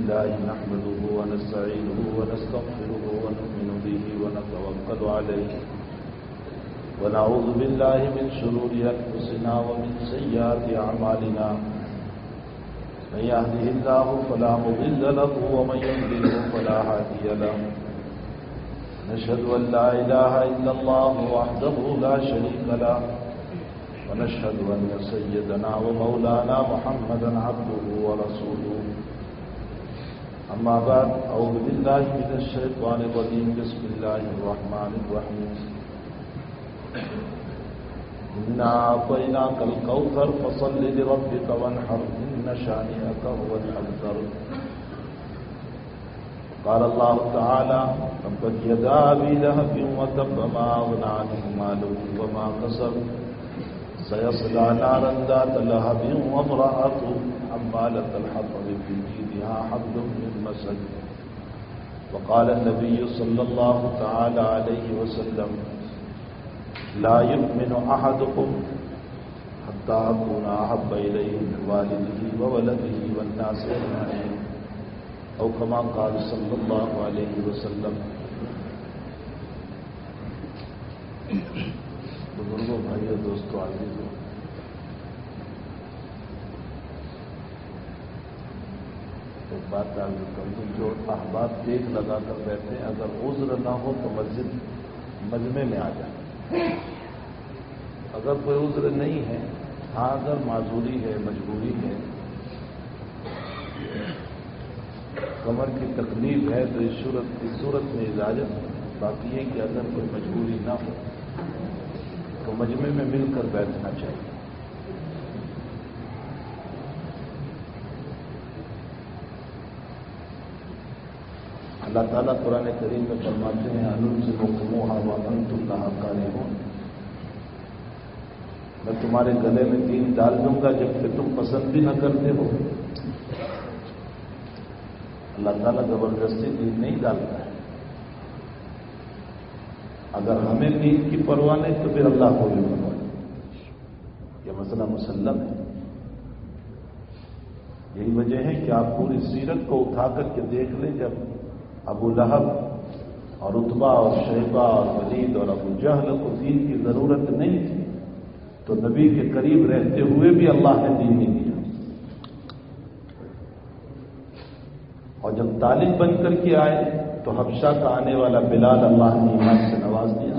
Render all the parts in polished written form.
لله نحمده ونستعينه ونستغفره ونؤمن به ونتوكل عليه ونعوذ بالله من شرور أنفسنا ومن سيئات أعمالنا من يهده الله فلا مضل له ومن يضلل فلا هادي له نشهد أن لا إله إلا الله وحده لا شريك له ونشهد أن سيدنا ومولانا محمدا عبده ورسوله أما بعد أعوذ بالله من الشيطان الرجيم بسم الله الرحمن الرحيم إنا أعطيناك الكوثر فصل لربك وانحر إن شانئك هو الأبتر قال الله تعالى تبت يدا أبي لهب وتب ما أغنى عنه ماله وما كسب سيصلى نارا ذات لهب وامرأته حمالة الحطب في جيدها حبل من مسد وقال النبي صلى الله تعالى عليه وسلم لا يؤمن أحدكم حتى أكون أحب إليه من والده وولده والناس أجمعين أو كما قال صلى الله عليه وسلم. بزرگوں بھائیوں دوستوں عزیزوں، ایک بات عرض کر دوں، جو احباب دیکھ لگا کر بیٹھے ہیں اگر عذر نہ ہو تو مسجد مجمع میں آ جائیں. اگر کوئی عذر نہیں ہے، ہاں اگر معذوری ہے، مجبوری ہے، کمر کی تکلیف ہے تو اس صورت میں اجازت ہے. باقی یہ کہ اگر کوئی مجبوری نہ ہو تو مجمع میں مل کر بیٹھنا چاہیے. اللہ تعالیٰ قرآن کریم میں فرماتے ہیں انلزمکموہا وانتم لہا کارہون، میں تمہارے گلے میں دین ڈال دوں گا جبکہ تم پسند بھی نہ کرتے ہو. اللہ تعالیٰ زبردستی دین نہیں ڈالتا ہے. اگر ہمیں دین کی پرواہ نہیں تو پھر اللہ کو بھی پرواہ نہیں. یہ مسئلہ مسلم ہے. یہی وجہ ہے کہ آپ پوری سیرت کو اٹھا کر کے دیکھ لیں. جب ابو لہب اور عتبہ اور شیبہ اور ولید اور ابو جہل کو دین کی ضرورت نہیں تھی تو نبی کے قریب رہتے ہوئے بھی اللہ نے دین نہیں دیا. اور جب طالب بن کر کے آئے تو حبشہ کا آنے والا بلال اللہ نے ایمان سے نواز دیا،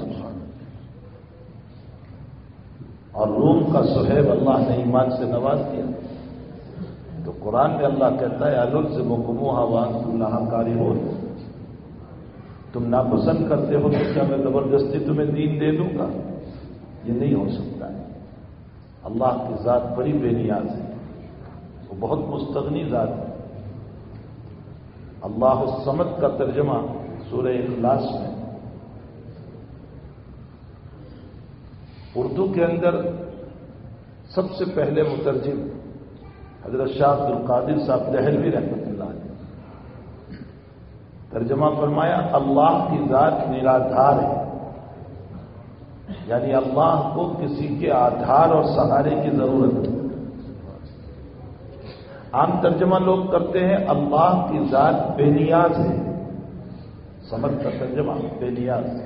اور روم کا صہیب اللہ نے ایمان سے نواز دیا. تو قرآن میں اللہ کہتا ہے انلزمکموہا وانتم لہا کارہون، تم ناپسند کرتے ہو تو کیا میں زبردستی تمہیں دین دے دوں گا؟ یہ نہیں ہو سکتا ہے. اللہ کی ذات بڑی بے نیاز ہے، وہ بہت مستغنی ذات ہے. اللہ الصمد کا ترجمہ سورہ اخلاص میں اردو کے اندر سب سے پہلے مترجم حضرت شاہ عبد القادر صاحب دہلوی رحمۃ اللہ علیہ ترجمہ فرمایا اللہ کی ذات نرادھار ہے، یعنی اللہ کو کسی کے آدھار اور سہارے کی ضرورت ہے. عام ترجمہ لوگ کرتے ہیں اللہ کی ذات بے نیاز ہے. سمجھ کا ترجمہ بے نیاز ہے.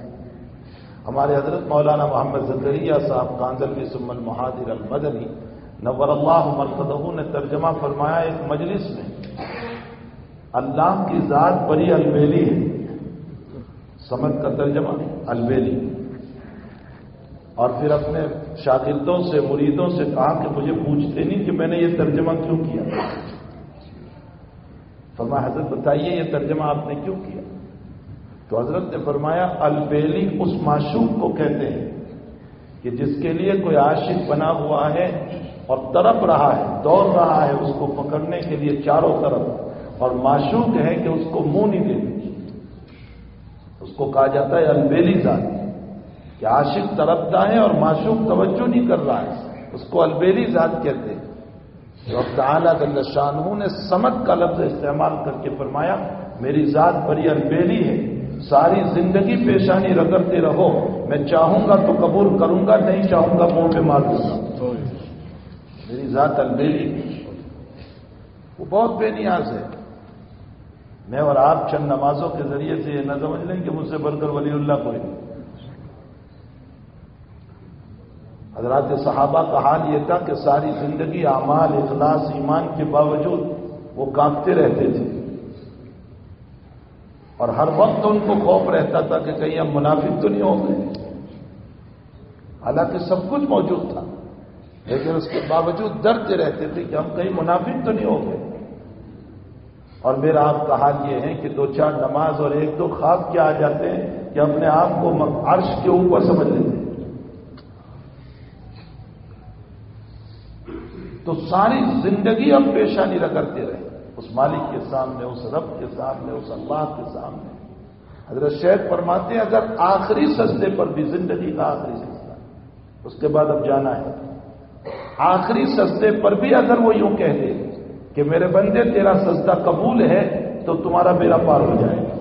ہمارے حضرت مولانا محمد زکریا صاحب کاندلوی ثم المہاجر المدنی نور اللہ مرقدہ نے ترجمہ فرمایا ایک مجلس میں اللہ کی ذات بڑی البیلی ہے. سمجھ کا ترجمہ البیلی. اور پھر اپنے شاگردوں سے مریدوں سے کہا کہ مجھے پوچھتے نہیں کہ میں نے یہ ترجمہ کیوں کیا. فرمایا حضرت بتائیے یہ ترجمہ آپ نے کیوں کیا؟ تو حضرت نے فرمایا البیلی اس معشوق کو کہتے ہیں کہ جس کے لیے کوئی عاشق بنا ہوا ہے اور تڑپ رہا ہے، دوڑ رہا ہے اس کو پکڑنے کے لیے چاروں طرف، اور معشوق ہے کہ اس کو منہ نہیں دیتی. اس کو کہا جاتا ہے البیلی ذات، کہ عاشق تڑپتا ہے اور معشوق توجہ نہیں کر رہا ہے، اس کو البیلی ذات کہتے ہیں. رب تعالیٰ جل شانہ نے سمد کا لفظ استعمال کر کے فرمایا میری ذات بڑی البیلی ہے، ساری زندگی پیشانی رگڑتے رہو، میں چاہوں گا تو قبول کروں گا، نہیں چاہوں گا منہ پہ مار دوں گا. میری ذات البیلی، وہ بہت بے نیاز ہے. میں اور آپ چند نمازوں کے ذریعے سے یہ نہ سمجھ لیں کہ مجھ سے بڑھ کر ولی اللہ کوئی نہیں. حضرات صحابہ کا حال یہ تھا کہ ساری زندگی اعمال، اخلاص، ایمان کے باوجود وہ کانپتے رہتے تھے، اور ہر وقت ان کو خوف رہتا تھا کہ کہیں ہم منافق تو نہیں ہو گئے. حالانکہ سب کچھ موجود تھا، لیکن اس کے باوجود ڈرتے رہتے تھے کہ ہم کہیں منافق تو نہیں ہو گئے. اور میرا آپ کا حال یہ ہے کہ 2-4 نماز اور 1-2 خواب کیا آ جاتے ہیں کہ اپنے آپ کو عرش کے اوپر سمجھ لیتے ہیں. تو ساری زندگی ہم پیشانی رگڑتے رہے اس مالک کے سامنے، اس رب کے سامنے، اس اللہ کے سامنے. حضرت شیخ فرماتے ہیں اگر آخری سجدے پر بھی، زندگی کا آخری سجدہ، اس کے بعد اب جانا ہے، آخری سجدے پر بھی اگر وہ یوں کہہ دے کہ میرے بندے تیرا سجدہ قبول ہے تو تمہارا بیڑا پار ہو جائے گا.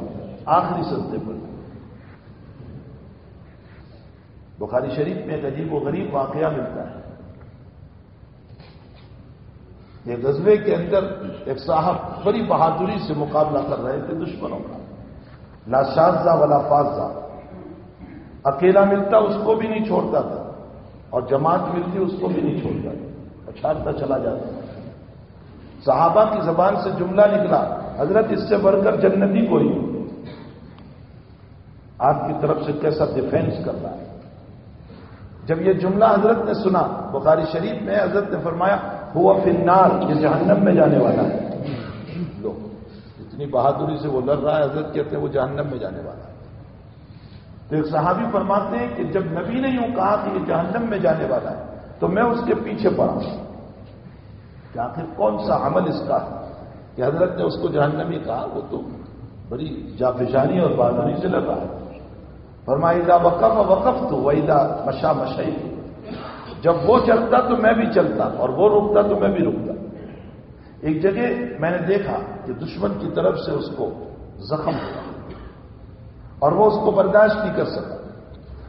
آخری سجدے پر. بخاری شریف میں ایک عجیب و غریب واقعہ ملتا ہے. یہ غزوے کے اندر ایک صاحب بڑی بہادری سے مقابلہ کر رہے تھے دشمنوں کا. لا شاذہ ولا فاذہ، اکیلا ملتا اس کو بھی نہیں چھوڑتا تھا، اور جماعت ملتی اس کو بھی نہیں چھوڑتا تھا، اچھالتا چلا جاتا تھا. صحابہ کی زبان سے جملہ نکلا، حضرت اس سے بڑھ کر جنتی کوئی. آپ کی طرف سے کیسا ڈیفینس کر رہا ہے. جب یہ جملہ حضرت نے سنا، بخاری شریف میں حضرت نے فرمایا ہوا فی النار، یہ جہنم میں جانے والا ہے. لو اتنی بہادری سے وہ لڑ رہا ہے، حضرت کہتے ہیں وہ جہنم میں جانے والا ہے. تو ایک صحابی فرماتے ہیں کہ جب نبی نے یوں کہا کہ یہ جہنم میں جانے والا ہے تو میں اس کے پیچھے پڑا کہ آخر کون سا عمل اس کا ہے کہ حضرت نے اس کو جہنمی کہا. وہ تو بڑی جافشانی اور بہادری سے لگا ہے. فرمایا اذا وقف وقفت واذا مشى مشيت، جب وہ چلتا تو میں بھی چلتا، اور وہ رکتا تو میں بھی رکتا. ایک جگہ میں نے دیکھا کہ دشمن کی طرف سے اس کو زخم ہوا اور وہ اس کو برداشت نہیں کر سکا.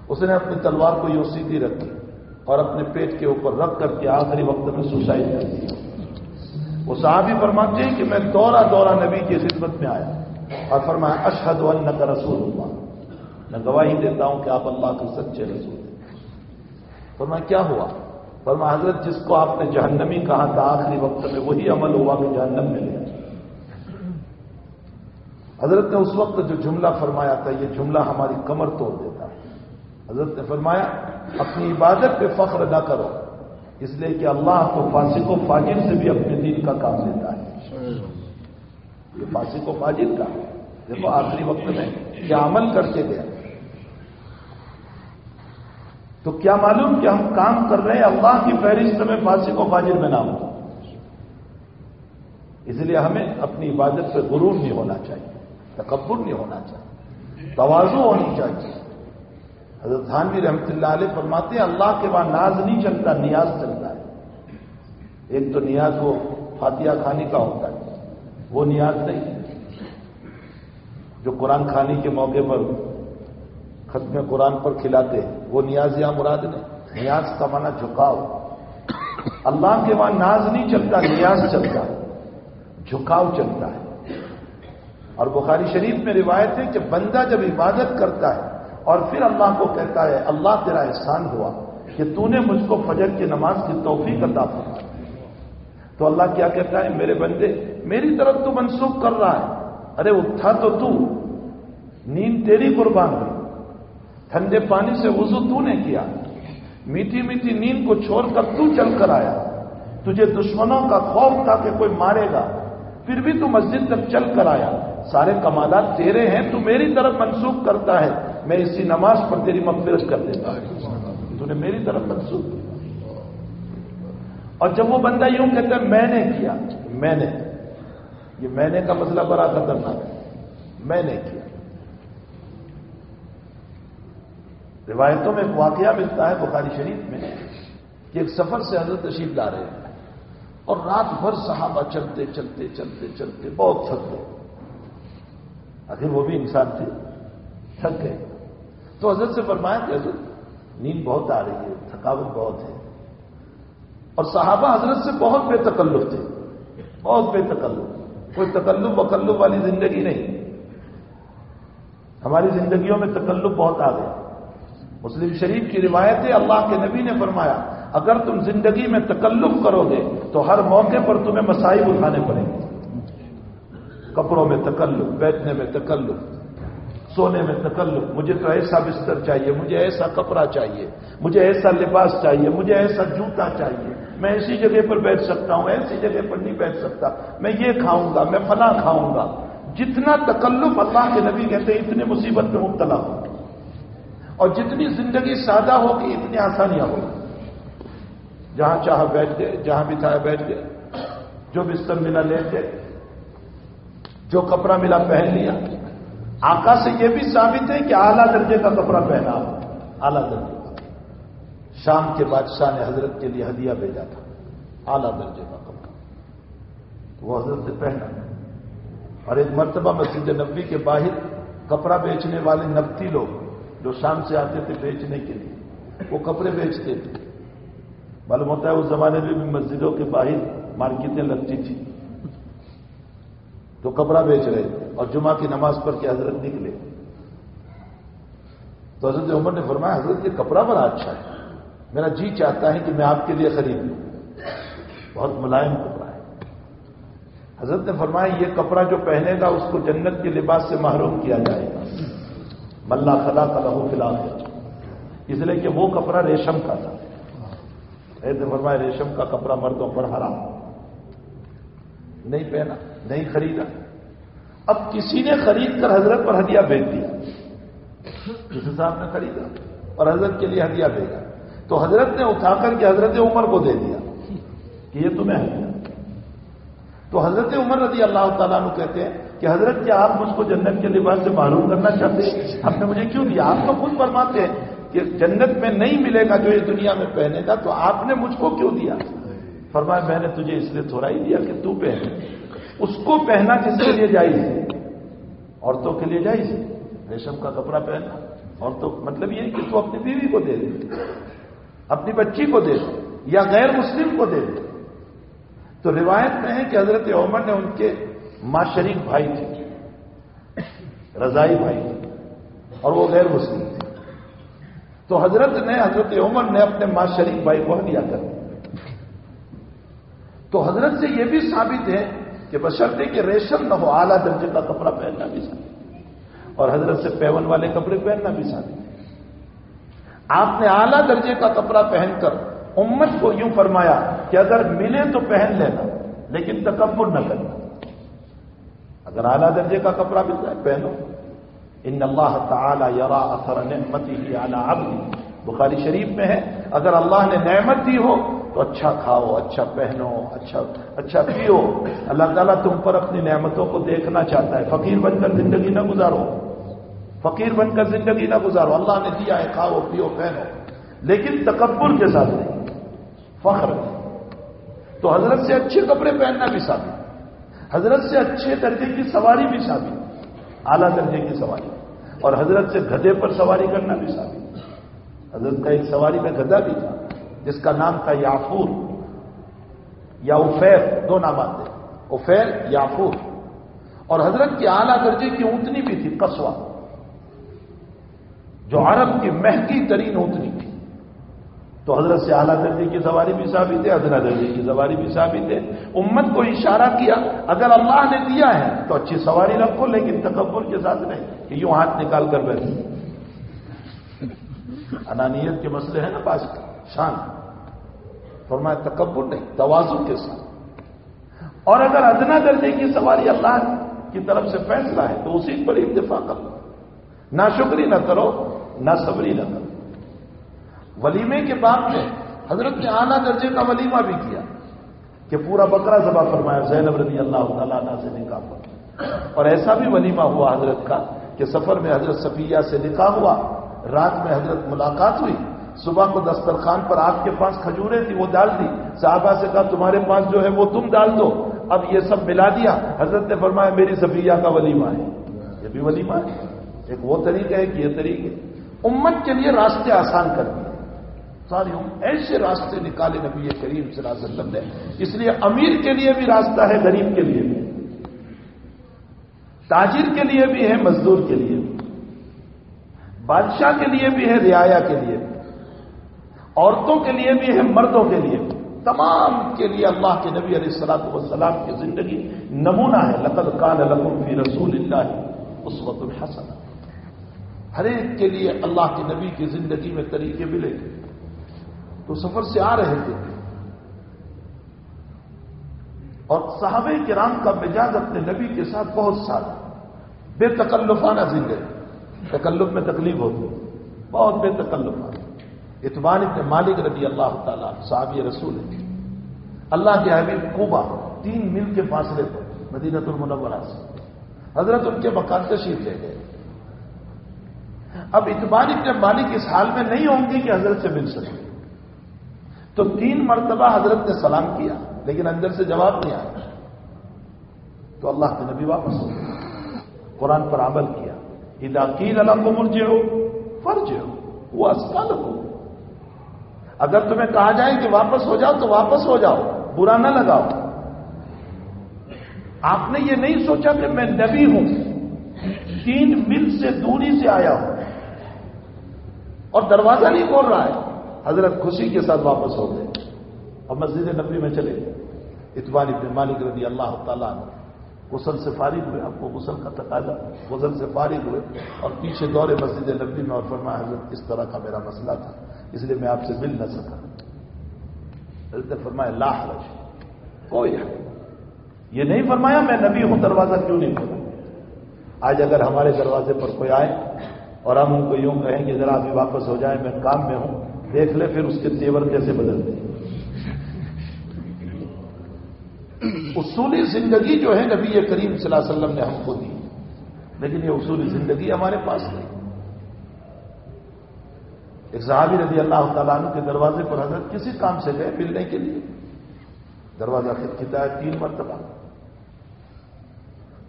اس نے اپنی تلوار کو یوں سیدھی رکھی اور اپنے پیٹ کے اوپر رکھ کر کے آخری وقت میں سوسائڈ کر دیا. وہ صحابی فرماتے ہیں کہ میں دورہ دورہ نبی کی خدمت میں آیا اور فرمایا اشہد انک رسول اللہ، میں گواہی دیتا ہوں کہ آپ اللہ کے سچے رسول ہیں. فرمایا کیا ہوا؟ فرمایا حضرت جس کو آپ نے جہنمی کہا تھا آخری وقت میں وہی عمل ہوا کہ جہنم میں گیا. حضرت نے اس وقت جو جملہ فرمایا تھا یہ جملہ ہماری کمر توڑ دیتا ہے. حضرت نے فرمایا اپنی عبادت پہ فخر نہ کرو، اس لیے کہ اللہ تو فاسق و فاجر سے بھی اپنے دین کا کام لیتا ہے. یہ فاسق و فاجر کا ہے. دیکھو آخری وقت میں کیا عمل کر کے گیا. تو کیا معلوم کہ ہم کام کر رہے ہیں اللہ کی فہرست میں فاسق و فاجر میں نام ہو. اس لیے ہمیں اپنی عبادت پہ غرور نہیں ہونا چاہیے، تکبر نہیں ہونا چاہیے، تواضع ہونی چاہیے. حضرت تھانوی رحمۃ اللہ علیہ فرماتے ہیں اللہ کے بعد ناز نہیں چلتا، نیاز چلتا ہے. ایک تو نیاز وہ فاتحہ کھانے کا ہوتا ہے، وہ نیاز نہیں جو قرآن کھانے کے موقع پر ختم قرآن پر کھلاتے ہیں، وہ نیاز یا مراد نہیں. نیاز کا معنی جھکاؤ. اللہ کے وہاں ناز نہیں چلتا، نیاز چلتا ہے، جھکاؤ چلتا ہے. اور بخاری شریف میں روایت ہے کہ بندہ جب عبادت کرتا ہے اور پھر اللہ کو کہتا ہے اللہ تیرا احسان ہوا کہ تو نے مجھ کو فجر کی نماز کی توفیق عطا فرمائی، تو اللہ کیا کہتا ہے میرے بندے میری طرف تو منسوخ کر رہا ہے. ارے اٹھا تو تو، نیند تیری قربان ہوئی، ٹھنڈے پانی سے وضو تو نے کیا، میٹھی میٹھی نیند کو چھوڑ کر تو چل کر آیا، تجھے دشمنوں کا خوف تھا کہ کوئی مارے گا، پھر بھی تو مسجد تک چل کر آیا. سارے کمالات تیرے ہیں، تو میری طرف منسوخ کرتا ہے، میں اسی نماز پر تیری مغفرت کر دیتا ہوں، تو نے میری طرف منسوخ کیا. اور جب وہ بندہ یوں کہتا ہے میں نے کیا، میں نے، یہ میں نے کا مسئلہ بڑا خطرناک ہے. میں نے کیا. روایتوں میں ایک واقعہ ملتا ہے بخاری شریف میں کہ ایک سفر سے حضرت تشریف لا رہے ہیں اور رات بھر صحابہ چلتے چلتے چلتے چلتے بہت تھک گئے. آخر وہ بھی انسان تھے، تھک گئے. تو حضرت سے فرمایا کہ حضرت نیند بہت آ رہی ہے، تھکاوٹ بہت ہے. اور صحابہ حضرت سے بہت بے تکلف تھے، بہت بے تکلف. کوئی تکلف وکلف والی زندگی نہیں. ہماری زندگیوں میں تکلف بہت آ گیا. مسلم شریف کی روایت ہے اللہ کے نبی نے فرمایا اگر تم زندگی میں تکلف کرو گے تو ہر موقع پر تمہیں مصائب اٹھانے پڑیں گے. کپڑوں میں تکلف، بیٹھنے میں تکلف، سونے میں تکلف. مجھے تو ایسا بستر چاہیے، مجھے ایسا کپڑا چاہیے، مجھے ایسا لباس چاہیے، مجھے ایسا جوتا چاہیے، میں ایسی جگہ پر بیٹھ سکتا ہوں، ایسی جگہ پر نہیں بیٹھ سکتا، میں یہ کھاؤں گا، میں فلاں کھاؤں گا. جتنا تکلف اللہ کے نبی کہتے ہیں اتنے مصیبت میں مبتلا ہو، اور جتنی زندگی سادہ ہوگی اتنی آسانیاں ہوگی. جہاں چاہا بیٹھ گئے، جہاں بچھایا بیٹھ گئے، جو بستر ملا لیٹ گئے، جو کپڑا ملا پہن لیا. آقا سے یہ بھی ثابت ہے کہ اعلیٰ درجے کا کپڑا پہنا، اعلیٰ درجے کا. شام کے بادشاہ نے حضرت کے لیے ہدیہ بھیجا تھا، اعلیٰ درجے کا کپڑا، وہ حضرت سے پہنا. اور ایک مرتبہ مسجد نبوی کے باہر کپڑا بیچنے والے نبتی لوگ جو شام سے آتے تھے بیچنے کے لیے، وہ کپڑے بیچتے تھے. معلوم ہوتا ہے اس زمانے میں بھی مسجدوں کے باہر مارکیٹیں لگتی تھی، تو کپڑا بیچ رہے اور جمعہ کی نماز پڑھ کے حضرت نکلے. تو حضرت عمر نے فرمایا حضرت یہ کپڑا بڑا اچھا ہے، میرا جی چاہتا ہے کہ میں آپ کے لیے خرید لوں، بہت ملائم کپڑا ہے. حضرت نے فرمایا یہ کپڑا جو پہنے گا اس کو جنت کے لباس سے محروم کیا جائے گا. ملا خلاق لہ فی الآخرہ، اس لیے کہ وہ کپڑا ریشم کا تھا. حضرت نے فرمایا ریشم کا کپڑا مردوں پر حرام، نہیں پہنا، نہیں خریدا. اب کسی نے خرید کر حضرت پر ہدیہ بھیج دیا، کسی صاحب نے خریدا اور حضرت کے لیے ہدیہ بھیجا، تو حضرت نے اٹھا کر کے حضرت عمر کو دے دیا کہ یہ تمہیں ہدیہ. تو حضرت عمر رضی اللہ تعالیٰ عنہ کہتے ہیں کہ حضرت کیا آپ مجھ کو جنت کے لباس سے محروم کرنا چاہتے ہیں؟ آپ نے مجھے کیوں دیا؟ آپ تو خود فرماتے ہیں کہ جنت میں نہیں ملے گا جو یہ دنیا میں پہنے گا، تو آپ نے مجھ کو کیوں دیا؟ فرمایا میں نے تجھے اس لیے تھوڑا ہی دیا کہ تو پہنے. اس کو پہنا کس کے لیے جائز ہے؟ عورتوں کے لیے جائز ہے ریشم کا کپڑا پہننا. عورتوں مطلب یہ کہ تو اپنی بیوی کو دے دے، اپنی بچی کو دے دے، یا غیر مسلم کو دے دے. تو روایت میں ہے کہ حضرت عمر نے ان کے ماں شریک بھائی تھے، رضائی بھائی تھے، اور وہ غیر مسلم تھے. تو حضرت عمر نے اپنے ماں شریک بھائی کو ہدیہ کر دیا. تو حضرت سے یہ بھی ثابت ہے کہ بشرطے کہ ریشم نہ ہو اعلیٰ درجے کا کپڑا پہننا بھی ثابت ہے، اور حضرت سے پیون والے کپڑے پہننا بھی ثابت ہے. آپ نے اعلیٰ درجے کا کپڑا پہن کر امت کو یوں فرمایا کہ اگر ملے تو پہن لینا لیکن تکبر نہ کرنا. اگر اعلیٰ درجے کا کپڑا ملتا ہے پہنو. ان اللہ تعالی یرا اثر نعمتہ علی عبدہ، بخاری شریف میں ہے اگر اللہ نے نعمت دی ہو تو اچھا کھاؤ، اچھا پہنو، اچھا پیو. اللہ تعالیٰ تم پر اپنی نعمتوں کو دیکھنا چاہتا ہے. فقیر بن کر زندگی نہ گزارو، فقیر بن کر زندگی نہ گزارو. اللہ نے دیا ہے، کھاؤ پیو پہنو، لیکن تکبر کے ساتھ نہیں، فخر. تو حضرت سے اچھے کپڑے پہننا بھی ثابت، حضرت سے اچھے درجے کی سواری بھی ثابت، اعلیٰ درجے کی سواری. اور حضرت سے گدھے پر سواری کرنا بھی ثابت. حضرت کا ایک سواری میں گدھا بھی تھا جس کا نام تھا یافور یا افیر، دو نامات تھے، افیر یافور. اور حضرت کی اعلیٰ درجے کی اونٹنی بھی تھی قصوہ، جو عرب کی مہنگی ترین اونٹنی تھی. تو حضرت سے اعلیٰ درجے کی سواری بھی ثابت ہے، ادنا درجے کی سواری بھی ثابت ہے. امت کو اشارہ کیا اگر اللہ نے دیا ہے تو اچھی سواری رکھو، لیکن تکبر کے ساتھ نہیں کہ یوں ہاتھ نکال کر بیٹھو. انانیت کے مسئلے ہیں نا پاس شان. فرمایا تکبر نہیں، تواضع کے ساتھ. اور اگر ادنا درجے کی سواری اللہ کی طرف سے فیصلہ ہے تو اسی پر اتفاق کرو، نہ شکری نہ کرو، نہ صبری نہ کرو. ولیمے کے بعد میں حضرت نے اعلیٰ درجے کا ولیمہ بھی کیا کہ پورا بکرا ذبح فرمایا زینب رضی اللہ تعالیٰ عنہ سے نکاح پر. اور ایسا بھی ولیمہ ہوا حضرت کا کہ سفر میں حضرت صفیہ سے نکاح ہوا، رات میں حضرت ملاقات ہوئی، صبح کو دسترخوان پر آپ کے پاس کھجوریں تھی وہ ڈال دی. صحابہ سے کہا تمہارے پاس جو ہے وہ تم ڈال دو. اب یہ سب ملا دیا. حضرت نے فرمایا میری صفیہ کا ولیمہ ہے. یہ بھی ولیمہ ہے. ایک وہ طریقہ ہے کہ یہ طریقے امت کے لیے راستے آسان کر دیے. ساری ایسے راستے نکالے نبی کریم صلی اللہ علیہ وسلم نے. اس لیے امیر کے لیے بھی راستہ ہے، غریب کے لیے بھی. تاجر کے لیے بھی ہے، مزدور کے لیے بھی، بادشاہ کے لیے بھی ہے، رعایا کے لیے بھی، عورتوں کے لیے بھی ہے، مردوں کے لیے بھی، تمام کے لیے اللہ کے نبی علیہ الصلوۃ والسلام کی زندگی نمونہ ہے۔ لقد کان لکم فی رسول اللہ اسوۃ حسنہ۔ ہر ایک کے لیے اللہ کے نبی کی زندگی میں طریقے ملے۔ تو سفر سے آ رہے تھے اور صحابہ کرام کا مزاج اپنے نبی کے ساتھ بہت سادہ، بے تکلفانہ زندگی، تکلف میں تکلیف ہوتی، بہت بے تکلفانہ۔ اتبان ابن مالک رضی اللہ تعالیٰ صحابی رسول ہے، اللہ کے حبیب کوبہ 3 میل کے فاصلے پر مدینہ المنورہ سے حضرت ان کے مکان تشریف لے گئے۔ اب اتبان ابن مالک اس حال میں نہیں ہوں گی کہ حضرت سے مل سکے، تو 3 مرتبہ حضرت نے سلام کیا لیکن اندر سے جواب نہیں آیا، تو اللہ کے نبی واپس ہو گئے، قرآن پر عمل کیا۔ اذا قیل لکم ارجعوا فارجعوا وازکی لکم، اگر تمہیں کہا جائے کہ واپس ہو جاؤ تو واپس ہو جاؤ، برا نہ لگاؤ۔ آپ نے یہ نہیں سوچا کہ میں نبی ہوں، 3 میل سے دوری سے آیا ہوں اور دروازہ نہیں کھول رہا ہے۔ حضرت خوشی کے ساتھ واپس ہو گئے اور مسجد نبوی میں چلے گئے۔ اتبان ابن مالک رضی اللہ تعالیٰ عنہ غسل سے فارغ ہوئے، آپ کو غسل کا تقاضا، غسل سے فارغ ہوئے اور پیچھے دورے مسجد نبوی میں اور فرمایا حضرت اس طرح کا میرا مسئلہ تھا، اس لیے میں آپ سے مل نہ سکا۔ حضرت نے فرمایا لا حرج، کوئی حرج، یہ نہیں فرمایا میں نبی ہوں دروازہ کیوں نہیں کھولا۔ آج اگر ہمارے دروازے پر کوئی آئے اور ہم ان کو یوں کہیں کہ ذرا ابھی واپس ہو جائے میں کام میں ہوں، دیکھ لے پھر اس کے تیور کیسے بدلتے ہیں۔ اصولی زندگی جو ہے نبی کریم صلی اللہ علیہ وسلم نے ہم کو دی، لیکن یہ اصولی زندگی ہمارے پاس نہیں۔ ایک صحابی رضی اللہ تعالیٰ عنہ کے دروازے پر حضرت کسی کام سے گئے ملنے کے لیے، دروازہ کھٹکھٹایا 3 مرتبہ،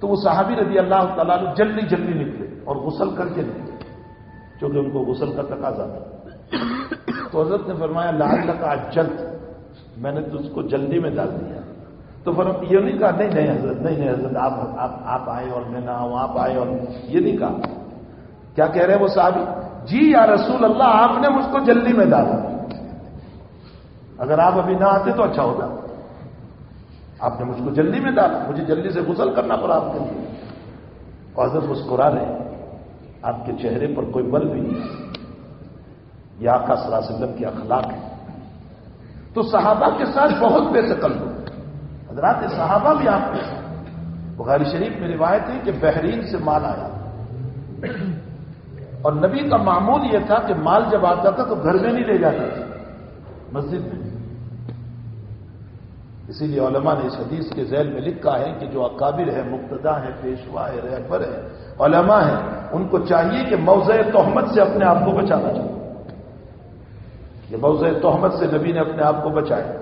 تو وہ صحابی رضی اللہ تعالیٰ عنہ جلدی جلدی نکلے اور غسل کر کے نکلے، چونکہ ان کو غسل کا تقاضا تھا۔ تو حضرت نے فرمایا لعلک عجلت، میں نے تجھ کو جلدی میں ڈال دیا۔ تو یہ نہیں کہا نہیں حضرت، نہیں حضرت آپ آئے اور میں نہ آؤں، آپ آئے اور یہ نہیں کہا۔ کیا کہہ رہے ہیں وہ صحابی؟ جی یا رسول اللہ آپ نے مجھ کو جلدی میں ڈالا، اگر آپ ابھی نہ آتے تو اچھا ہوگا، آپ نے مجھ کو جلدی میں ڈالا، مجھے جلدی سے غسل کرنا پڑا آپ کے لیے۔ اور حضرت مسکرا رہے، آپ کے چہرے پر کوئی بل بھی نہیں، یہ آقا صلی اللہ علیہ وسلم کی اخلاق ہے۔ تو صحابہ کے ساتھ بہت بے تکلف، حضرات صحابہ بھی آپ کے ساتھ۔ بخاری شریف میں روایت ہے کہ بحرین سے مال آیا اور نبی کا معمول یہ تھا کہ مال جب آتا تھا تو گھر میں نہیں لے جاتے تھے، مسجد میں۔ اسی لیے علماء نے اس حدیث کے ذیل میں لکھا ہے کہ جو اکابر ہے، مقتدا ہے، پیشوا ہے، رہبر ہے، علماء ہیں، ان کو چاہیے کہ موضع تہمت سے اپنے آپ کو بچانا چاہیے۔ یہ موضع تہمت سے نبی نے اپنے آپ کو بچایا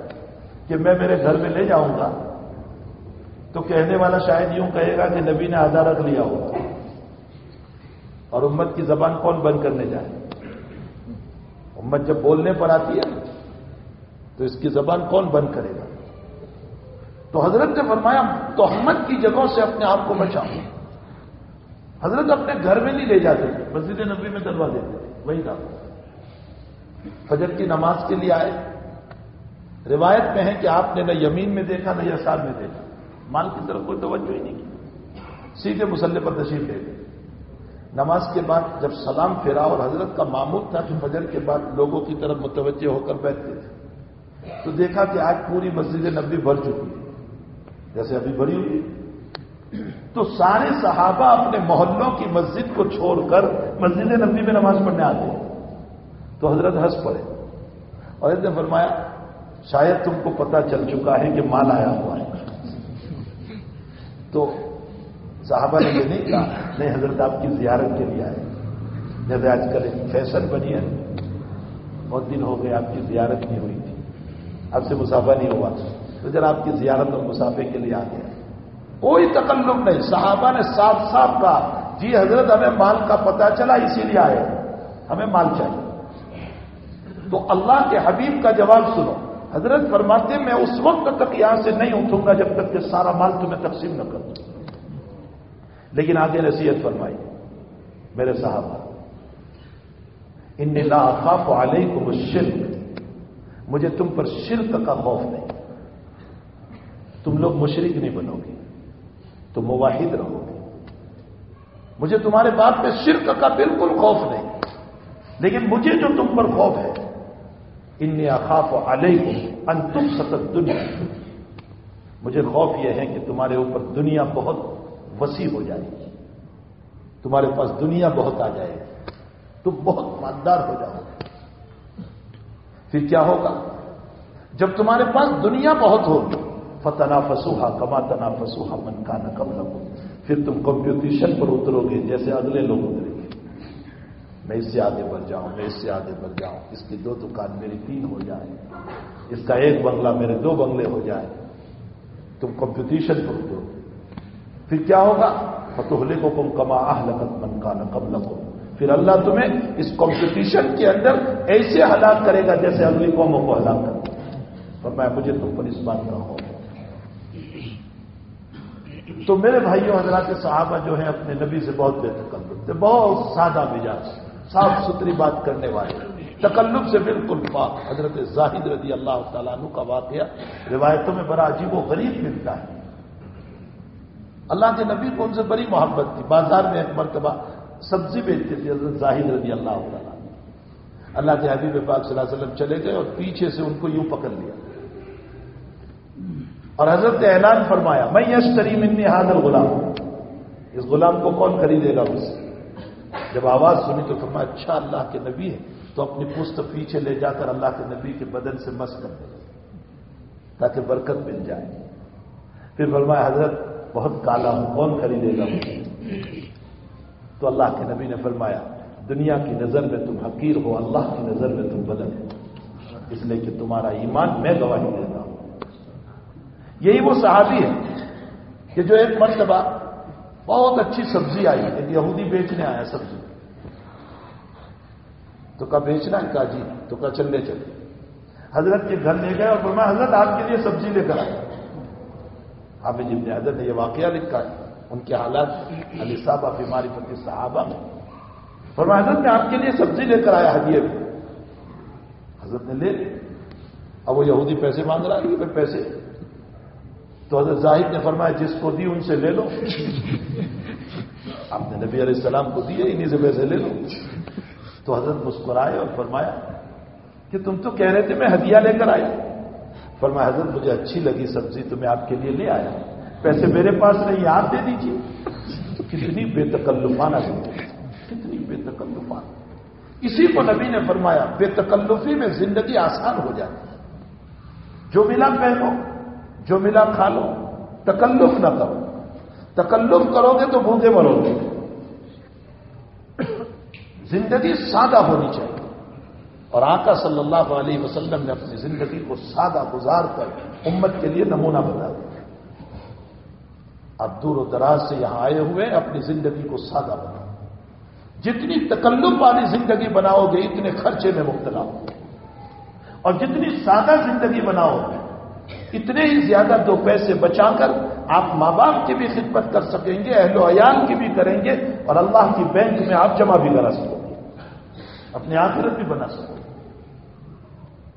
کہ میں میرے گھر میں لے جاؤں گا تو کہنے والا شاید یوں کہے گا کہ نبی نے آدھا رکھ لیا ہوگا، اور امت کی زبان کون بند کرنے جائے؟ امت جب بولنے پر آتی ہے تو اس کی زبان کون بند کرے گا؟ تو حضرت نے فرمایا تہمت کی جگہوں سے اپنے آپ کو بچاؤ۔ حضرت اپنے گھر میں نہیں لے جاتے تھے، مسجد نبوی میں دلوا دیتے تھے، وہی تھا۔ فجر کی نماز کے لیے آئے، روایت میں ہے کہ آپ نے نہ یمین میں دیکھا نہ یسار میں دیکھا، مال کی طرف کوئی توجہ ہی نہیں کی، سیدھے مصلی پر تشریف لے گئے۔ نماز کے بعد جب سلام پھیرا، اور حضرت کا معمول تھا کہ فجر کے بعد لوگوں کی طرف متوجہ ہو کر بیٹھتے تھے، تو دیکھا کہ آج پوری مسجد نبوی بھر چکی ہے، جیسے ابھی بھری ہوئی۔ تو سارے صحابہ اپنے محلوں کی مسجد کو چھوڑ کر مسجد نبوی میں نماز پڑھنے آتے ہیں۔ تو حضرت ہنس پڑے اور حضرت نے فرمایا شاید تم کو پتا چل چکا ہے کہ مال آیا ہوا ہے۔ تو صحابہ نے یہ نہیں کہا نہیں حضرت آپ کی زیارت کے لیے آئے، جیسے آج کل ایک فیشن بنی ہے، بہت دن ہو گئے آپ کی زیارت نہیں ہوئی تھی، آپ سے مسافہ نہیں ہوا، تو ذرا آپ کی زیارت اور مسافے کے لیے آ گیا۔ کوئی تکلف نہیں، صحابہ نے صاف صاف کہا جی حضرت ہمیں مال کا پتہ چلا اسی لیے آئے، ہمیں مال چاہیے۔ تو اللہ کے حبیب کا جواب سنو، حضرت فرماتے میں اس وقت تک یہاں سے نہیں اٹھوں گا جب تک کہ سارا مال تمہیں تقسیم نہ کروں، لیکن آگے نصیحت فرمائی، میرے صحابہ، انی لا اخاف علیکم الشرک، مجھے تم پر شرک کا خوف نہیں، تم لوگ مشرک نہیں بنو گے، تم موحد رہو گے، مجھے تمہارے بات پہ شرک کا بالکل خوف نہیں، لیکن مجھے جو تم پر خوف ہے، انی اخاف علیکم ان تبسط الدنیا، مجھے خوف یہ ہے کہ تمہارے اوپر دنیا بہت وسیع ہو جائے گی، تمہارے پاس دنیا بہت آ جائے گی، تم بہت مالدار ہو جاؤ گے۔ پھر کیا ہوگا؟ جب تمہارے پاس دنیا بہت ہوگی، فتنافسوها کما تنافسوها من کان قبلکم، پھر تم کمپٹیشن پر اترو گے جیسے اگلے لوگ اترے گے، میں اس سے آگے بڑھ جاؤں، میں اس سے آگے بڑھ جاؤں، اس کی 2 دکان میری 3 ہو جائے، اس کا 1 بنگلہ میرے 2 بنگلے ہو جائے، تم کمپٹیشن پر اترو گے۔ پھر کیا ہوگا؟ فتہلککم کما اہلکت من کان قبلکم، پھر اللہ تمہیں اس کمپٹیشن کے اندر ایسے ہلاک کرے گا جیسے اگلی قوموں کو ہلاک کرے گا۔ فرمایا مجھے تم پر اس بات کا خوف ہے۔ تو میرے بھائیوں حضرات، صحابہ جو ہیں اپنے نبی سے بہت بے تکلف تھے، بہت سادہ مزاج، صاف ستھری بات کرنے والے، تکلف سے بالکل پاک۔ حضرت زاہد رضی اللہ تعالیٰ عنہ کا واقعہ روایتوں میں بڑا عجیب و غریب ملتا ہے۔ اللہ کے نبی کو ان سے بڑی محبت تھی، بازار میں ایک مرتبہ سبزی بیچتے تھے حضرت زاہد رضی اللہ تعالیٰ عنہ۔ اللہ کے حبیب پاک صلی اللہ علیہ وسلم چلے گئے اور پیچھے سے ان کو یوں پکڑ لیا اور حضرت نے اعلان فرمایا، میں یشتری منی ھذا الغلام، اس غلام کو کون خریدے گا مجھ سے؟ جب آواز سنی تو فرمایا اچھا اللہ کے نبی ہے، تو اپنی پشت پیچھے لے جا کر اللہ کے نبی کے بدن سے مس کر دے تاکہ برکت مل جائے۔ پھر فرمایا حضرت بہت کالا ہوں، کون خریدے گا مجھے؟ تو اللہ کے نبی نے فرمایا دنیا کی نظر میں تم حقیر ہو، اللہ کی نظر میں تم بلند ہو، اس لیے کہ تمہارا ایمان میں گواہی دیتا ہوں۔ یہی وہ صحابی ہے کہ جو ایک مرتبہ بہت اچھی سبزی آئی، ایک یہودی بیچنے آیا سبزی، تو کہا بیچنا ہے؟ کہا جی، تو کہا چلے چلے، حضرت کے گھر لے گئے اور فرمایا حضرت آپ کے لیے سبزی لے کر آئے۔ حافظ ابن حجر نے یہ واقعہ لکھا ہے ان کے حالات الاصابہ فی معرفۃ الصحابہ میں، فرمایا حضرت میں آپ کے لیے سبزی لے کر آیا ہدیے میں۔ حضرت نے لے لی، اب وہ یہودی پیسے مانگ رہا ہے کہ پیسے، تو حضرت زاہد نے فرمایا جس کو دی ان سے لے لو، آپ نے نبی علیہ السلام کو دیے، انہیں سے پیسے لے لو۔ تو حضرت مسکرائے اور فرمایا کہ تم تو کہہ رہے تھے میں ہدیہ لے کر آیا۔ فرمایا حضرت مجھے اچھی لگی سبزی تو میں آپ کے لیے لے آیا، پیسے میرے پاس نہیں، آپ دے دیجیے۔ تو کتنی بے تکلفانہ زندگی، کتنی بے تکلفانہ۔ اسی کو نبی نے فرمایا بے تکلفی میں زندگی آسان ہو جاتی ہے، جو ملا پہنو، جو ملا کھا لو، تکلف نہ کرو، تکلف کرو گے تو بھوکے مرو گے۔ زندگی سادہ ہونی چاہیے، اور آقا صلی اللہ علیہ وسلم نے اپنی زندگی کو سادہ گزار کر امت کے لیے نمونہ بنا دیا۔ اب دور و دراز سے یہاں آئے ہوئے اپنی زندگی کو سادہ بناؤ، جتنی تکلف والی زندگی بناؤ گے اتنے خرچے میں مبتلا ہو، اور جتنی سادہ زندگی بناؤ گے اتنے ہی زیادہ 2 پیسے بچا کر آپ ماں باپ کی بھی خدمت کر سکیں گے، اہل و عیال کی بھی کریں گے، اور اللہ کی بینک میں آپ جمع بھی کرا سکیں گے، اپنی آخرت بھی بنا سکیں گے۔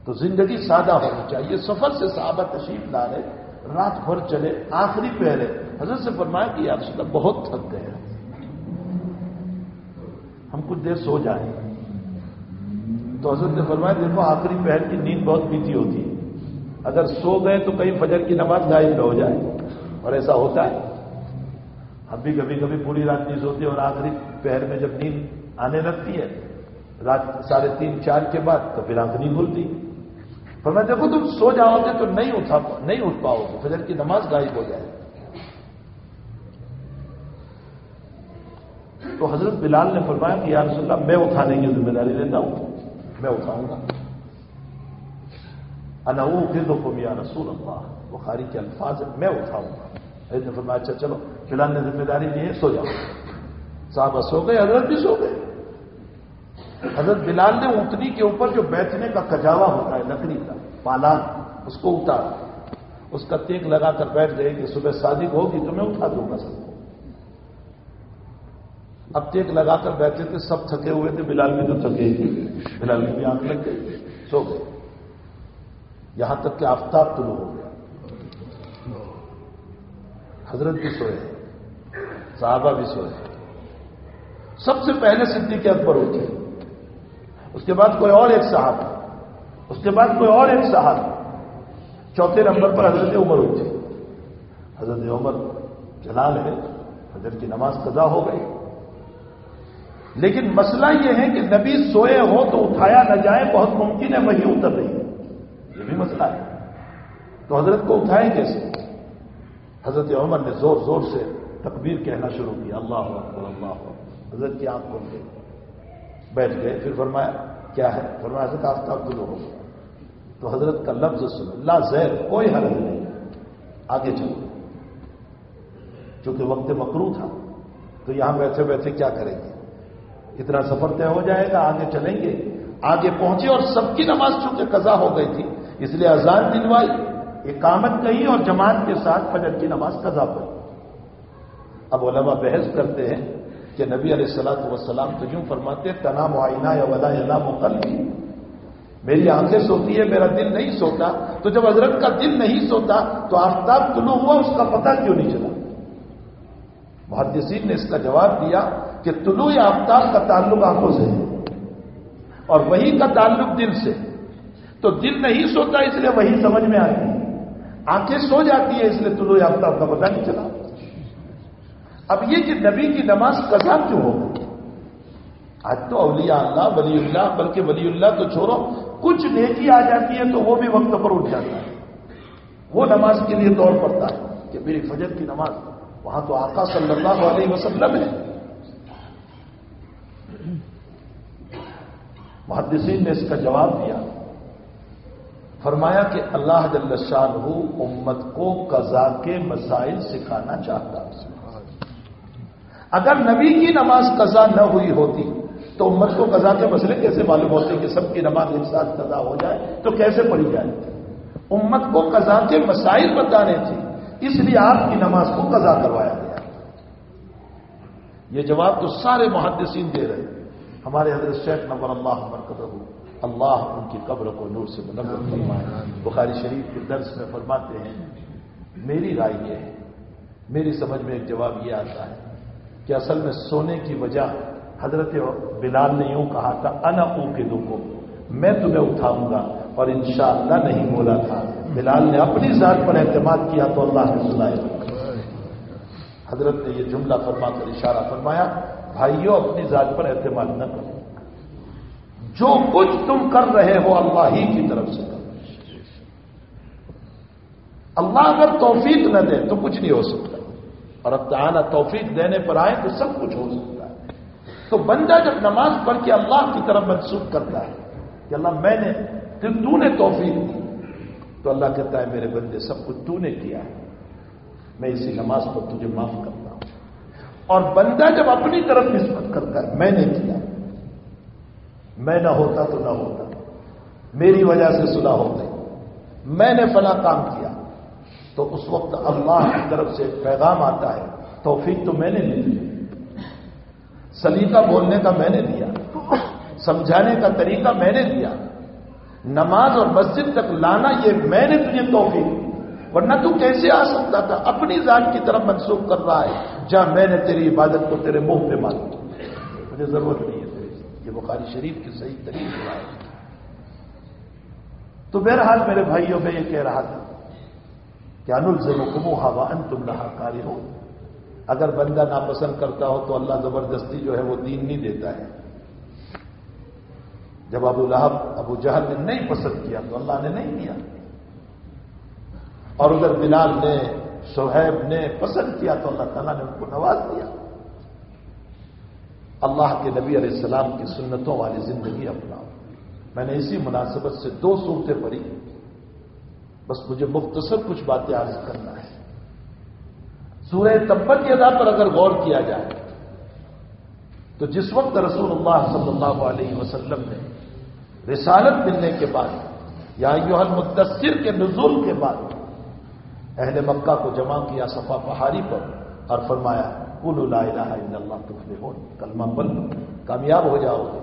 تو زندگی سادہ ہونی چاہیے۔ سفر سے صحابہ تشریف لا رہے، رات بھر چلے، آخری پہرے حضرت سے فرمایا کہ یا رسول اللہ بہت تھک گئے، ہم کچھ دیر سو جائیں۔ تو حضرت نے فرمایا دیکھو آخری پہر کی نیند بہت میٹھی ہوتی ہے، اگر سو گئے تو کہیں فجر کی نماز غائب نہ ہو جائے، اور ایسا ہوتا ہے، ہم بھی کبھی کبھی پوری رات نہیں سوتے اور آخری پہر میں جب نیند آنے لگتی ہے رات 3:30 4 کے بعد تو پھر آنکھ نہیں کھلتی۔ فرمایا دیکھو تم سو جاؤ گے تو نہیں اٹھ پاؤ گے، فجر کی نماز غائب ہو جائے۔ تو حضرت بلال نے فرمایا کہ یا رسول اللہ میں اٹھانے کی ذمہ داری لیتا ہوں، میں اٹھاؤں گا۔ انا اوقظکم یا رسول اللہ، بخاری کے الفاظ ہیں میں اٹھاؤں گا۔ حضرت نے فرمایا اچھا چلو، بلال نے ذمہ داری لی ہے، سو جاؤ۔ صحابہ سو گئے، حضرت بھی سو گئے۔ حضرت بلال نے اونٹنی کے اوپر جو بیٹھنے کا کجاوا ہوتا ہے لکڑی کا پالان، اس کو اتارا، اس کا تیگ لگا کر بیٹھ گئے کہ صبح صادق ہوگی تو میں اٹھا دوں گا سب کو۔ اب ٹیک لگا کر بیٹھے تھے، سب تھکے ہوئے تھے، بلال بھی تو تھکے ہی تھے، بلال کی بھی آنکھ لگ گئی، سو گئے، یہاں تک کہ آفتاب طلوع ہو گیا، حضرت بھی سوئے، صحابہ بھی سوئے، سب سے پہلے صدیق اکبر اٹھے، اس کے بعد کوئی اور ایک صحابہ، اس کے بعد کوئی اور ایک صحابہ، چوتھے نمبر پر حضرت عمر اٹھے، حضرت عمر جلال ہے، فجر کی نماز قضا ہو گئی، لیکن مسئلہ یہ ہے کہ نبی سوئے ہو تو اٹھایا نہ جائے، بہت ممکن ہے وہی اتر رہی ہے، یہ بھی مسئلہ ہے، تو حضرت کو اٹھائیں کیسے؟ حضرت عمر نے زور زور سے تکبیر کہنا شروع کیا، اللہ اکبر اللہ اکبر، حضرت کی آنکھ کھل گئی، بیٹھ گئے، پھر فرمایا کیا ہے؟ فرمایا حضرت آفتاب طلوع ہو گیا، تو حضرت کا لفظ سنو، لا زیر، کوئی حرج نہیں، آگے چلو، چونکہ وقت مکروہ تھا، تو یہاں بیٹھے بیٹھے کیا کریں گے، اتنا سفر طے ہو جائے گا، آگے چلیں گے، آگے پہنچے، اور سب کی نماز چونکہ قضا ہو گئی تھی، اس لیے اذان دلوائی، اقامت کہی، اور جماعت کے ساتھ فجر کی نماز قضا پڑی۔ اب علماء بحث کرتے ہیں کہ نبی علیہ الصلوۃ والسلام تو یوں فرماتے، تنام عینایا ولا ینام قلبی، میری آنکھیں سوتی ہے، میرا دل نہیں سوتا، تو جب حضرت کا دل نہیں سوتا تو آفتاب طلوع ہوا، اس کا پتہ کیوں نہیں چلا؟ محدثین نے اس کا جواب دیا کہ طلوع آفتاب کا تعلق آنکھوں سے ہے، اور وہی کا تعلق دل سے، تو دل نہیں سوتا اس لیے وہی سمجھ میں آتی ہے، آنکھیں سو جاتی ہے اس لیے طلوع آفتاب کا پتہ نہیں چلا۔ اب یہ کہ نبی کی نماز قضا کیوں ہو گئی؟ آج تو اولیاء اللہ، ولی اللہ، بلکہ ولی اللہ تو چھوڑو، کچھ نیکی آ جاتی ہے تو وہ بھی وقت پر اٹھ جاتا ہے، وہ نماز کے لیے دوڑ پڑتا ہے کہ میری فجر کی نماز، وہاں تو آقا صلی اللہ علیہ وسلم ہے۔ محدثین نے اس کا جواب دیا، فرمایا کہ اللہ جل شانہ امت کو قضا کے مسائل سکھانا چاہتا ہے۔ اگر نبی کی نماز قضا نہ ہوئی ہوتی تو امت کو قضا کے مسئلے کیسے معلوم ہوتے کہ سب کی نماز ایک ساتھ قضا ہو جائے تو کیسے پڑھی جائے؟ امت کو قضا کے مسائل بتانے تھے، اس لیے آپ کی نماز کو قضا کروایا گیا۔ یہ جواب تو سارے محدثین دے رہے ہیں۔ ہمارے حضرت شیخ نور اللہ مرکزہ، اللہ ان کی قبر کو نور سے منور فرمائے، بخاری شریف کے درس میں فرماتے ہیں، میری رائے یہ ہے، میری سمجھ میں ایک جواب یہ آتا ہے کہ اصل میں سونے کی وجہ حضرت بلال نے یوں کہا تھا، انا اوقدکم، میں تمہیں اٹھاؤں گا، اور انشاءاللہ نہیں بولا تھا۔ بلال نے اپنی ذات پر اعتماد کیا تو اللہ نے سنایا۔ حضرت نے یہ جملہ فرما کر اشارہ فرمایا، بھائیوں اپنی ذات پر اعتماد نہ کرو، جو کچھ تم کر رہے ہو اللہ ہی کی طرف سے کرو، اللہ اگر توفیق نہ دے تو کچھ نہیں ہو سکتا، اور اب تعالیٰ توفیق دینے پر آئے تو سب کچھ ہو سکتا ہے۔ تو بندہ جب نماز پڑھ کے اللہ کی طرف منسوخ کرتا ہے کہ اللہ میں نے، تو نے توفیق دی، تو اللہ کہتا ہے میرے بندے سب کچھ تو نے کیا ہے، میں اسی نماز کو تجھے معاف کرتا ہوں۔ اور بندہ جب اپنی طرف نسبت کرتا ہے، میں نے کیا، میں نہ ہوتا تو نہ ہوتا، میری وجہ سے صلح ہو گئی، میں نے فلاں کام کیا، تو اس وقت اللہ کی طرف سے پیغام آتا ہے، توفیق تو میں نے نہیں دی، سلیقہ بولنے کا میں نے دیا، سمجھانے کا طریقہ میں نے دیا، نماز اور مسجد تک لانا یہ میں نے تجھے توفیق دی، ورنہ تو کیسے آ سکتا تھا؟ اپنی ذات کی طرف منسوخ کر رہا ہے، جہاں میں نے تیری عبادت کو تیرے منہ پہ مانا، مجھے ضرورت نہیں ہے تیری، یہ بخاری شریف کی صحیح ترین روایت ہے۔ تو بہرحال میرے بھائیوں میں یہ کہہ رہا تھا کہ انلزمکموھا وانتم لھا کارہون، اگر بندہ ناپسند کرتا ہو تو اللہ زبردستی جو ہے وہ دین نہیں دیتا ہے۔ جب ابو لہب ابو جہل نے نہیں پسند کیا تو اللہ نے نہیں دیا، اور ادھر بلال نے صہیب نے پسند کیا تو اللہ تعالیٰ نے ان کو نواز دیا۔ اللہ کے نبی علیہ السلام کی سنتوں والی زندگی اپناؤ۔ میں نے اسی مناسبت سے 2 صورتیں پڑھی، بس مجھے مختصر کچھ باتیں عرض کرنا ہے۔ سورہ تبت یدا پر اگر غور کیا جائے تو جس وقت رسول اللہ صلی اللہ علیہ وسلم نے رسالت ملنے کے بعد، یا ایھا المدثر کے نزول کے بعد، اہل مکہ کو جمع کیا صفا پہاڑی پر اور فرمایا قولوا لا الہ الا اللہ تفلحون، کلمہ پڑھو کامیاب ہو جاؤ گے۔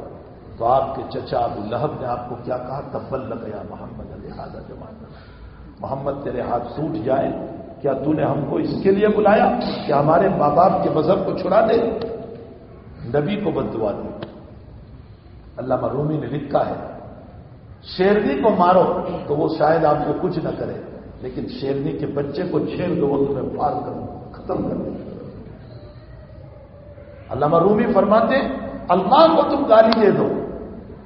تو آپ کے چچا ابو لہب نے آپ کو کیا کہا؟ تبت لک یا محمد لہذا جمعنا، محمد تیرے ہاتھ ٹوٹ جائے، کیا تو نے ہم کو اس کے لیے بلایا کہ ہمارے ماں باپ کے مذہب کو چھڑا دے؟ نبی کو بد دعا دی۔ علامہ رومی نے لکھا ہے شیرنی کو مارو تو وہ شاید آپ کو کچھ نہ کرے، لیکن شیرنی کے بچے کو چھیڑ دو وہ تمہیں پار کر ختم کر دے۔ علامہ رومی فرماتے اللہ کو تم گالی دے دو،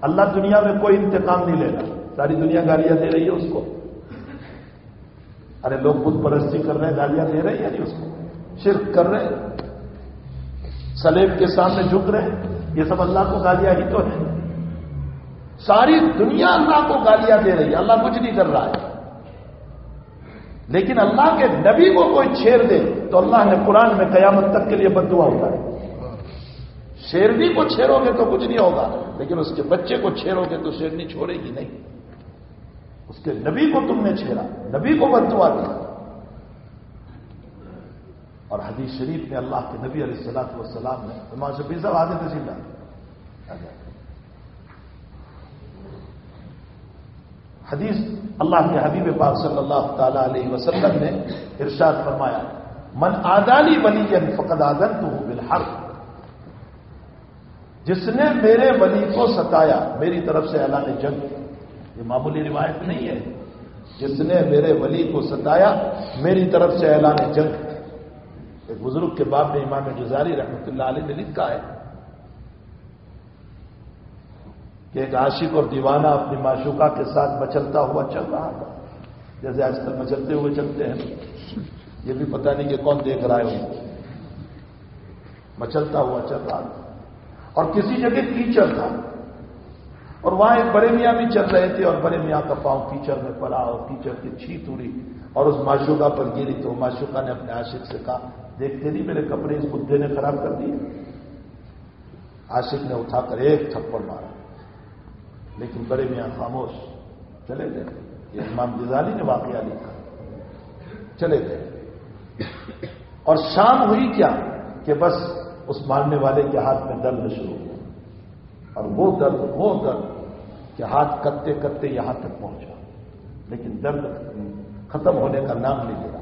اللہ دنیا میں کوئی انتقام نہیں لے گا، ساری دنیا گالیاں دے رہی ہے اس کو۔ ارے لوگ بت پرستی کر رہے ہیں، گالیاں دے رہے ہیں یعنی اس کو، شرک کر رہے ہیں، صلیب کے سامنے جھک رہے ہیں، یہ سب اللہ کو گالیاں ہی تو ہے۔ ساری دنیا اللہ کو گالیاں دے رہی ہے، اللہ کچھ نہیں کر رہا ہے، لیکن اللہ کے نبی کو کوئی چھیڑ دے تو اللہ نے قرآن میں قیامت تک کے لیے بد دعا اٹھائی۔ شیرنی کو چھیڑو گے تو کچھ نہیں ہوگا، لیکن اس کے بچے کو چھیڑو گے تو شیرنی چھوڑے گی نہیں۔ اس کے نبی کو تم نے چھیڑا، نبی کو بد دعا دیا۔ اور حدیث شریف میں اللہ کے نبی علیہ الصلوۃ والسلام نے امام شفیع صاحب حاضر تشریف لائے، حدیث اللہ کے حبیب پاک صلی اللہ تعالی علیہ وسلم نے ارشاد فرمایا من عادالی ولیا فقد آذنتہ بالحرب، جس نے میرے ولی کو ستایا میری طرف سے اعلان جنگ۔ یہ معمولی روایت نہیں ہے، جس نے میرے ولی کو ستایا میری طرف سے اعلان جنگ۔ ایک بزرگ کے باب میں امام جزاری رحمۃ اللہ علیہ نے لکھا ہے کہ ایک عاشق اور دیوانہ اپنی معشوقہ کے ساتھ مچلتا ہوا چل رہا تھا، جیسے آج کل مچلتے ہوئے چلتے ہیں، یہ بھی پتہ نہیں کہ کون دیکھ رہا ہے ان کو، مچلتا ہوا چل رہا تھا اور کسی جگہ کیچڑ تھا، اور وہاں ایک بڑے میاں بھی چل رہے تھے اور بڑے میاں کا پاؤں کیچڑ میں پڑا اور کیچڑ کی چھینٹ اڑی اور اس معشوقہ پر گری، تو معشوقہ نے اپنے عاشق سے کہا دیکھتے نہیں میرے کپڑے اس بدھے نے خراب کر دیے۔ عاشق نے اٹھا کر ایک تھپڑ مارا، لیکن بڑے میاں خاموش چلے گئے۔ یہ امام غزالی نے واقعہ لکھا، چلے گئے۔ اور شام ہوئی کیا کہ بس اس مارنے والے کے ہاتھ میں درد شروع ہوا، اور وہ درد کہ ہاتھ کتتے کتتے یہاں تک پہنچا، لیکن درد ختم ہونے کا نام نہیں لے رہا۔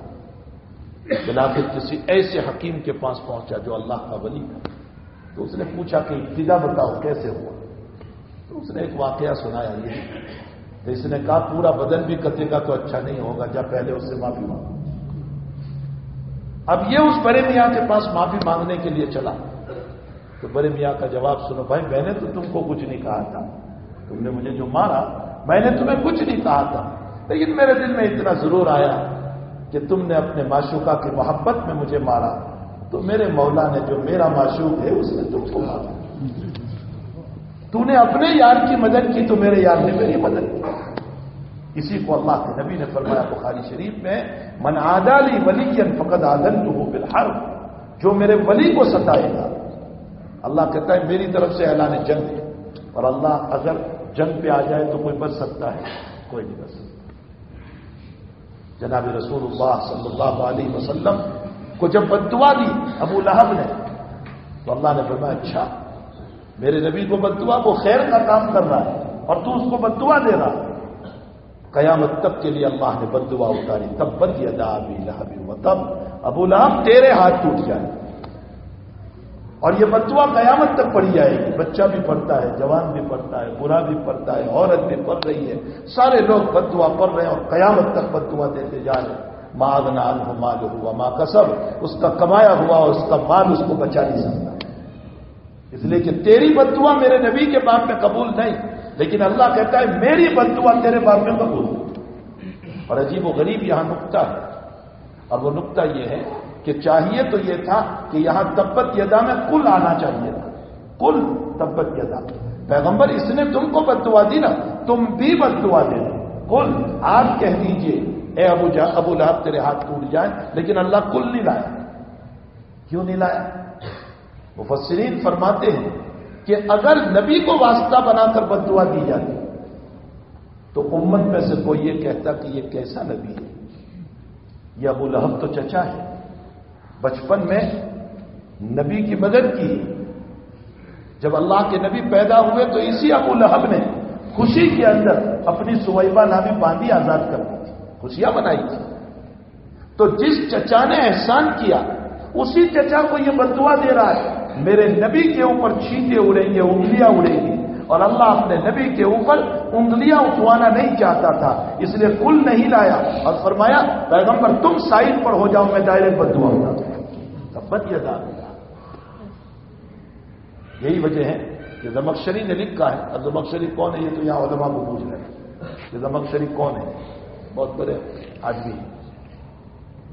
بلاخر کسی ایسے حکیم کے پاس پہنچا جو اللہ کا ولی تھا، تو اس نے پوچھا کہ ابتدا بتاؤ کیسے ہوا؟ تو اس نے ایک واقعہ سنایا یہ، تو اس نے کہا پورا بدن بھی کتے کا تو اچھا نہیں ہوگا، جب پہلے اس سے معافی مانگو۔ اب یہ اس بڑے میاں کے پاس معافی مانگنے کے لیے چلا، تو بڑے میاں کا جواب سنو، بھائی میں نے تو تم کو کچھ نہیں کہا تھا، تم نے مجھے جو مارا میں نے تمہیں کچھ نہیں کہا تھا، لیکن میرے دل میں اتنا ضرور آیا کہ تم نے اپنے معشوقہ کی محبت میں مجھے مارا، تو میرے مولا نے جو میرا معشوق ہے اس نے تم کو مارا۔ تو نے اپنے یار کی مدد کی تو میرے یار نے میری مدد کی۔ اسی کو اللہ کے نبی نے فرمایا بخاری شریف میں من عادی لی ولیا فقد آذنتہ بالحرب، جو میرے ولی کو ستائے گا، اللہ کہتا ہے میری طرف سے اعلان جنگ ہے، اور اللہ اگر جنگ پہ آ جائے تو کوئی بچ سکتا ہے؟ کوئی نہیں بچ سکتا۔ جناب رسول اللہ صلی اللہ علیہ وسلم کو جب بد دعا دی ابو لہب نے، تو اللہ نے فرمایا اچھا میرے نبی کو بد دعا، وہ خیر کا کام کر رہا ہے اور تو اس کو بد دعا دے رہا ہے۔ قیامت تک کے لیے اللہ نے بد دعا اتاری، تبت یدا ابی لہب وتب، ابو لہب تیرے ہاتھ ٹوٹ جائے، اور یہ بد دعا قیامت تک پڑھی جائے گی۔ بچہ بھی پڑھتا ہے، جوان بھی پڑھتا ہے، بوڑھا بھی پڑھتا ہے، عورت بھی پڑھ رہی ہے، سارے لوگ بد دعا پڑھ رہے ہیں اور قیامت تک بد دعا دیتے جا رہے ہیں۔ ما اغنی عنہ مالہ وما کسب، اس کا کمایا ہوا اور اس کا مال اس کو بچا نہیں سکتا، اس لیے کہ تیری بد دعا میرے نبی کے باب میں قبول نہیں، لیکن اللہ کہتا ہے میری بد دعا تیرے باب میں قبول۔ اور عجیب و غریب یہاں نقطہ ہے، اور وہ نقطہ یہ ہے کہ چاہیے تو یہ تھا کہ یہاں تبت یدا میں کل آنا چاہیے تھا، کل تبت یدا۔ پیغمبر اس نے تم کو بد دعا دی نا، تم بھی بد دعا دے دو، کل آپ کہہ دیجئے اے ابو لہب تیرے ہاتھ ٹوٹ جائیں، لیکن اللہ کل نہیں لایا۔ کیوں نہیں لایا؟ مفسرین فرماتے ہیں کہ اگر نبی کو واسطہ بنا کر بد دعا دی جاتی تو امت میں سے کوئی یہ کہتا کہ یہ کیسا نبی ہے، یہ ابو لہب تو چچا ہے، بچپن میں نبی کی مدد کی. جب اللہ کے نبی پیدا ہوئے تو اسی ابو لہب نے خوشی کے اندر اپنی سویبہ نامی باندی آزاد کر دی تھی, خوشیاں منائی تھی. تو جس چچا نے احسان کیا اسی چچا کو یہ بددعا دے رہا ہے, میرے نبی کے اوپر چھینٹے اڑیں گے, انگلیاں اڑیں گی. اور اللہ اپنے نبی کے اوپر انگلیاں اٹھوانا نہیں چاہتا تھا, اس لیے کل نہیں لایا اور فرمایا پیغمبر تم سائڈ پر ہو جاؤ, میں ڈائریکٹ بددعا ہوتا ہوں. تبت یدا. یہی وجہ ہے کہ زمخشری نے لکھا ہے. اب زمخشری کون ہے یہ تو یہاں علماء کو پوچھ رہے ہیں کہ زمخشری کون ہے, بہت بڑے آدمی.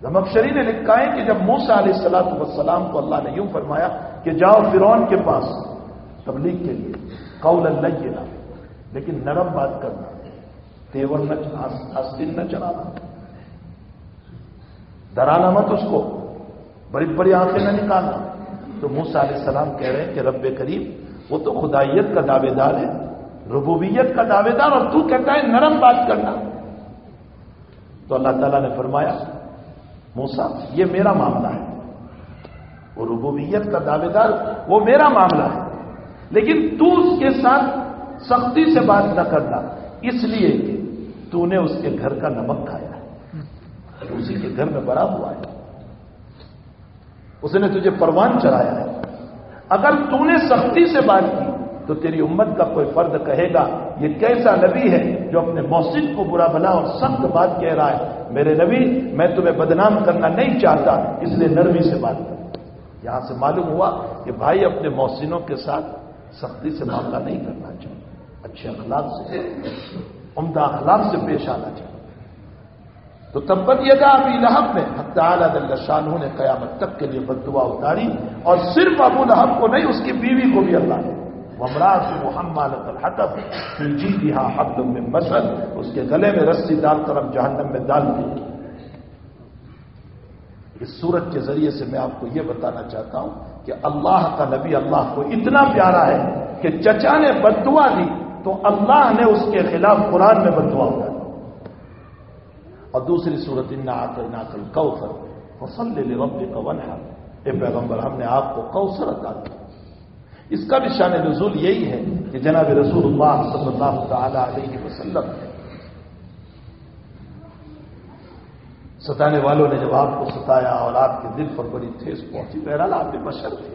زمخشری نے لکھا ہے کہ جب موسیٰ علیہ السلام کو اللہ نے یوں فرمایا کہ جاؤ فرعون کے پاس تبلیغ کے لیے, قولا لینا, لیکن نرم بات کرنا, تیور نہ آستین نہ چڑھانا, ڈرانا مت اس کو, بڑی بڑی آنکھیں نہ نکالنا. تو موسیٰ علیہ السلام کہہ رہے ہیں کہ رب کریم وہ تو خدائیت کا دعوے دار ہے, ربوبیت کا دعوے دار, اور تو کہتا ہے نرم بات کرنا. تو اللہ تعالیٰ نے فرمایا موسیٰ یہ میرا معاملہ ہے, وہ ربوبیت کا دعوے دار وہ میرا معاملہ ہے, لیکن تو اس کے ساتھ سختی سے بات نہ کرنا, اس لیے کہ تو نے اس کے گھر کا نمک کھایا ہے, اسی کے گھر میں بڑا ہوا ہے, اس نے تجھے پروان چڑھایا ہے. اگر تو نے سختی سے بات کی تو تیری امت کا کوئی فرد کہے گا یہ کیسا نبی ہے جو اپنے محسن کو برا بھلا اور سخت بات کہہ رہا ہے. میرے نبی میں تمہیں بدنام کرنا نہیں چاہتا, اس لیے نرمی سے بات کر. یہاں سے معلوم ہوا کہ بھائی اپنے محسنوں کے ساتھ سختی سے معاملہ نہیں کرنا چاہیے, اچھے اخلاق سے, عمدہ اخلاق سے پیش آنا چاہیے. تو تبت یدا ابی لہب میں حق تعالی جل شانہ نے قیامت تک کے لیے بددعا اتاری, اور صرف ابو لہب کو نہیں اس کی بیوی کو بھی اللہ نے, وامرأتہ حمالۃ الحطب فی جیدہا حبل من مسد, اس کے گلے میں رسی ڈال کر ہم جہنم میں ڈال دی. اس سورت کے ذریعے سے میں آپ کو یہ بتانا چاہتا ہوں کہ اللہ کا نبی اللہ کو اتنا پیارا ہے کہ چچا نے بددعا دی تو اللہ نے اس کے خلاف قرآن میں بددعا اتاری. اور دوسری سورت انا اعطیناک الکوثر فصل لربک وانحر, اے پیغمبر ہم نے آپ کو کوثر عطا کیا. اس کا بھی شان نزول یہی ہے کہ جناب رسول اللہ صلی اللہ تعالی علیہ وسلم ستانے والوں نے جب آپ کو ستایا اور آپ کے دل پر بڑی ٹھیس پہنچی, بہرحال آپ کے بشر تھے,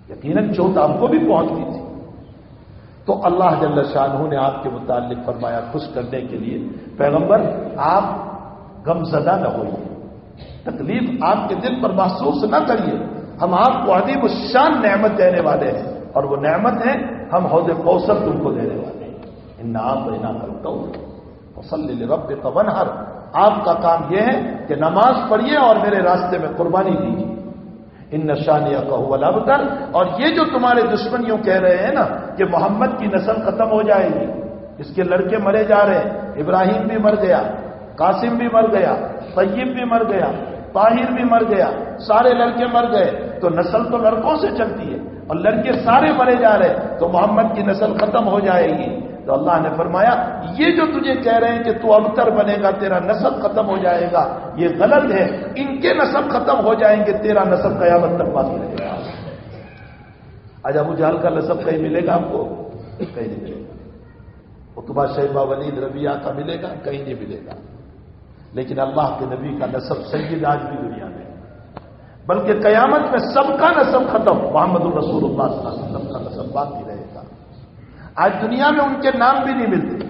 یقیناً چوٹ آپ کو بھی پہنچتی تھی, تو اللہ جل شانہ نے آپ کے متعلق فرمایا خوش کرنے کے لیے پیغمبر آپ غم زدہ نہ ہوئیے, تکلیف آپ کے دل پر محسوس نہ کریے, ہم آپ کو عظیم الشان نعمت دینے والے ہیں, اور وہ نعمت ہے ہم حوض کوثر تم کو دینے والے ہیں. انا اعطیناک الکوثر فصل لربک وانحر, آپ کا کام یہ ہے کہ نماز پڑھیے اور میرے راستے میں قربانی دیجیے. ان شانیہ کا هو الابتر, اور یہ جو تمہارے دشمنیوں کہہ رہے ہیں نا کہ محمد کی نسل ختم ہو جائے گی, اس کے لڑکے مرے جا رہے ہیں, ابراہیم بھی مر گیا, قاسم بھی مر گیا, طیب بھی مر گیا, طاہر بھی مر گیا, سارے لڑکے مر گئے, تو نسل تو لڑکوں سے چلتی ہے, اور لڑکے سارے مرے جا رہے, تو محمد کی نسل ختم ہو جائے گی. تو اللہ نے فرمایا یہ جو تجھے کہہ رہے ہیں کہ تو ابتر بنے گا, تیرا نسل ختم ہو جائے گا, یہ غلط ہے. ان کے نسل ختم ہو جائیں گے, تیرا نسل قیامت تک باقی رہے گا. آج ابو جہل کا نسب کہیں ملے گا آپ کو؟ کہیں نہیں ملے گا. عتبہ شیبہ ولید ربیعہ کا ملے گا؟ کہیں نہیں ملے گا. لیکن اللہ کے نبی کا نسب سید آج بھی دنیا میں, بلکہ قیامت میں سب کا نسب ختم, محمد الرسول اللہ صلی اللہ علیہ وسلم کا نسب باقی رہے گا. آج دنیا میں ان کے نام بھی نہیں ملتے,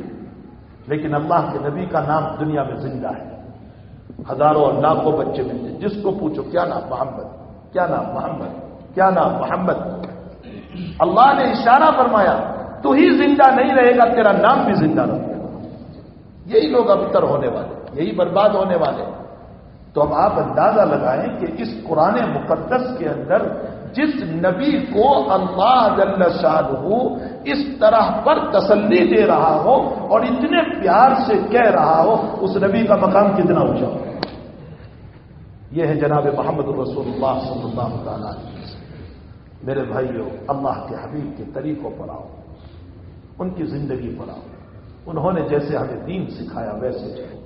لیکن اللہ کے نبی کا نام دنیا میں زندہ ہے. ہزاروں اور لاکھوں بچے ملتے, جس کو پوچھو کیا نام محمد, کیا نام محمد, کیا نام محمد. اللہ نے اشارہ فرمایا تو ہی زندہ نہیں رہے گا, تیرا نام بھی زندہ رہے گا. یہی لوگ ابتر ہونے والے, یہی برباد ہونے والے. تو اب آپ اندازہ لگائیں کہ اس قرآن مقدس کے اندر جس نبی کو اللہ جل شانہ اس طرح پر تسلی دے رہا ہو اور اتنے پیار سے کہہ رہا ہو, اس نبی کا مقام کتنا اونچا ہو. یہ ہے جناب محمد رسول اللہ صلی اللہ تعالی علیہ وسلم. میرے بھائیوں, اللہ کے حبیب کے طریقوں پر آؤ, ان کی زندگی پر آؤ. انہوں نے جیسے ہمیں دین سکھایا ویسے چلو,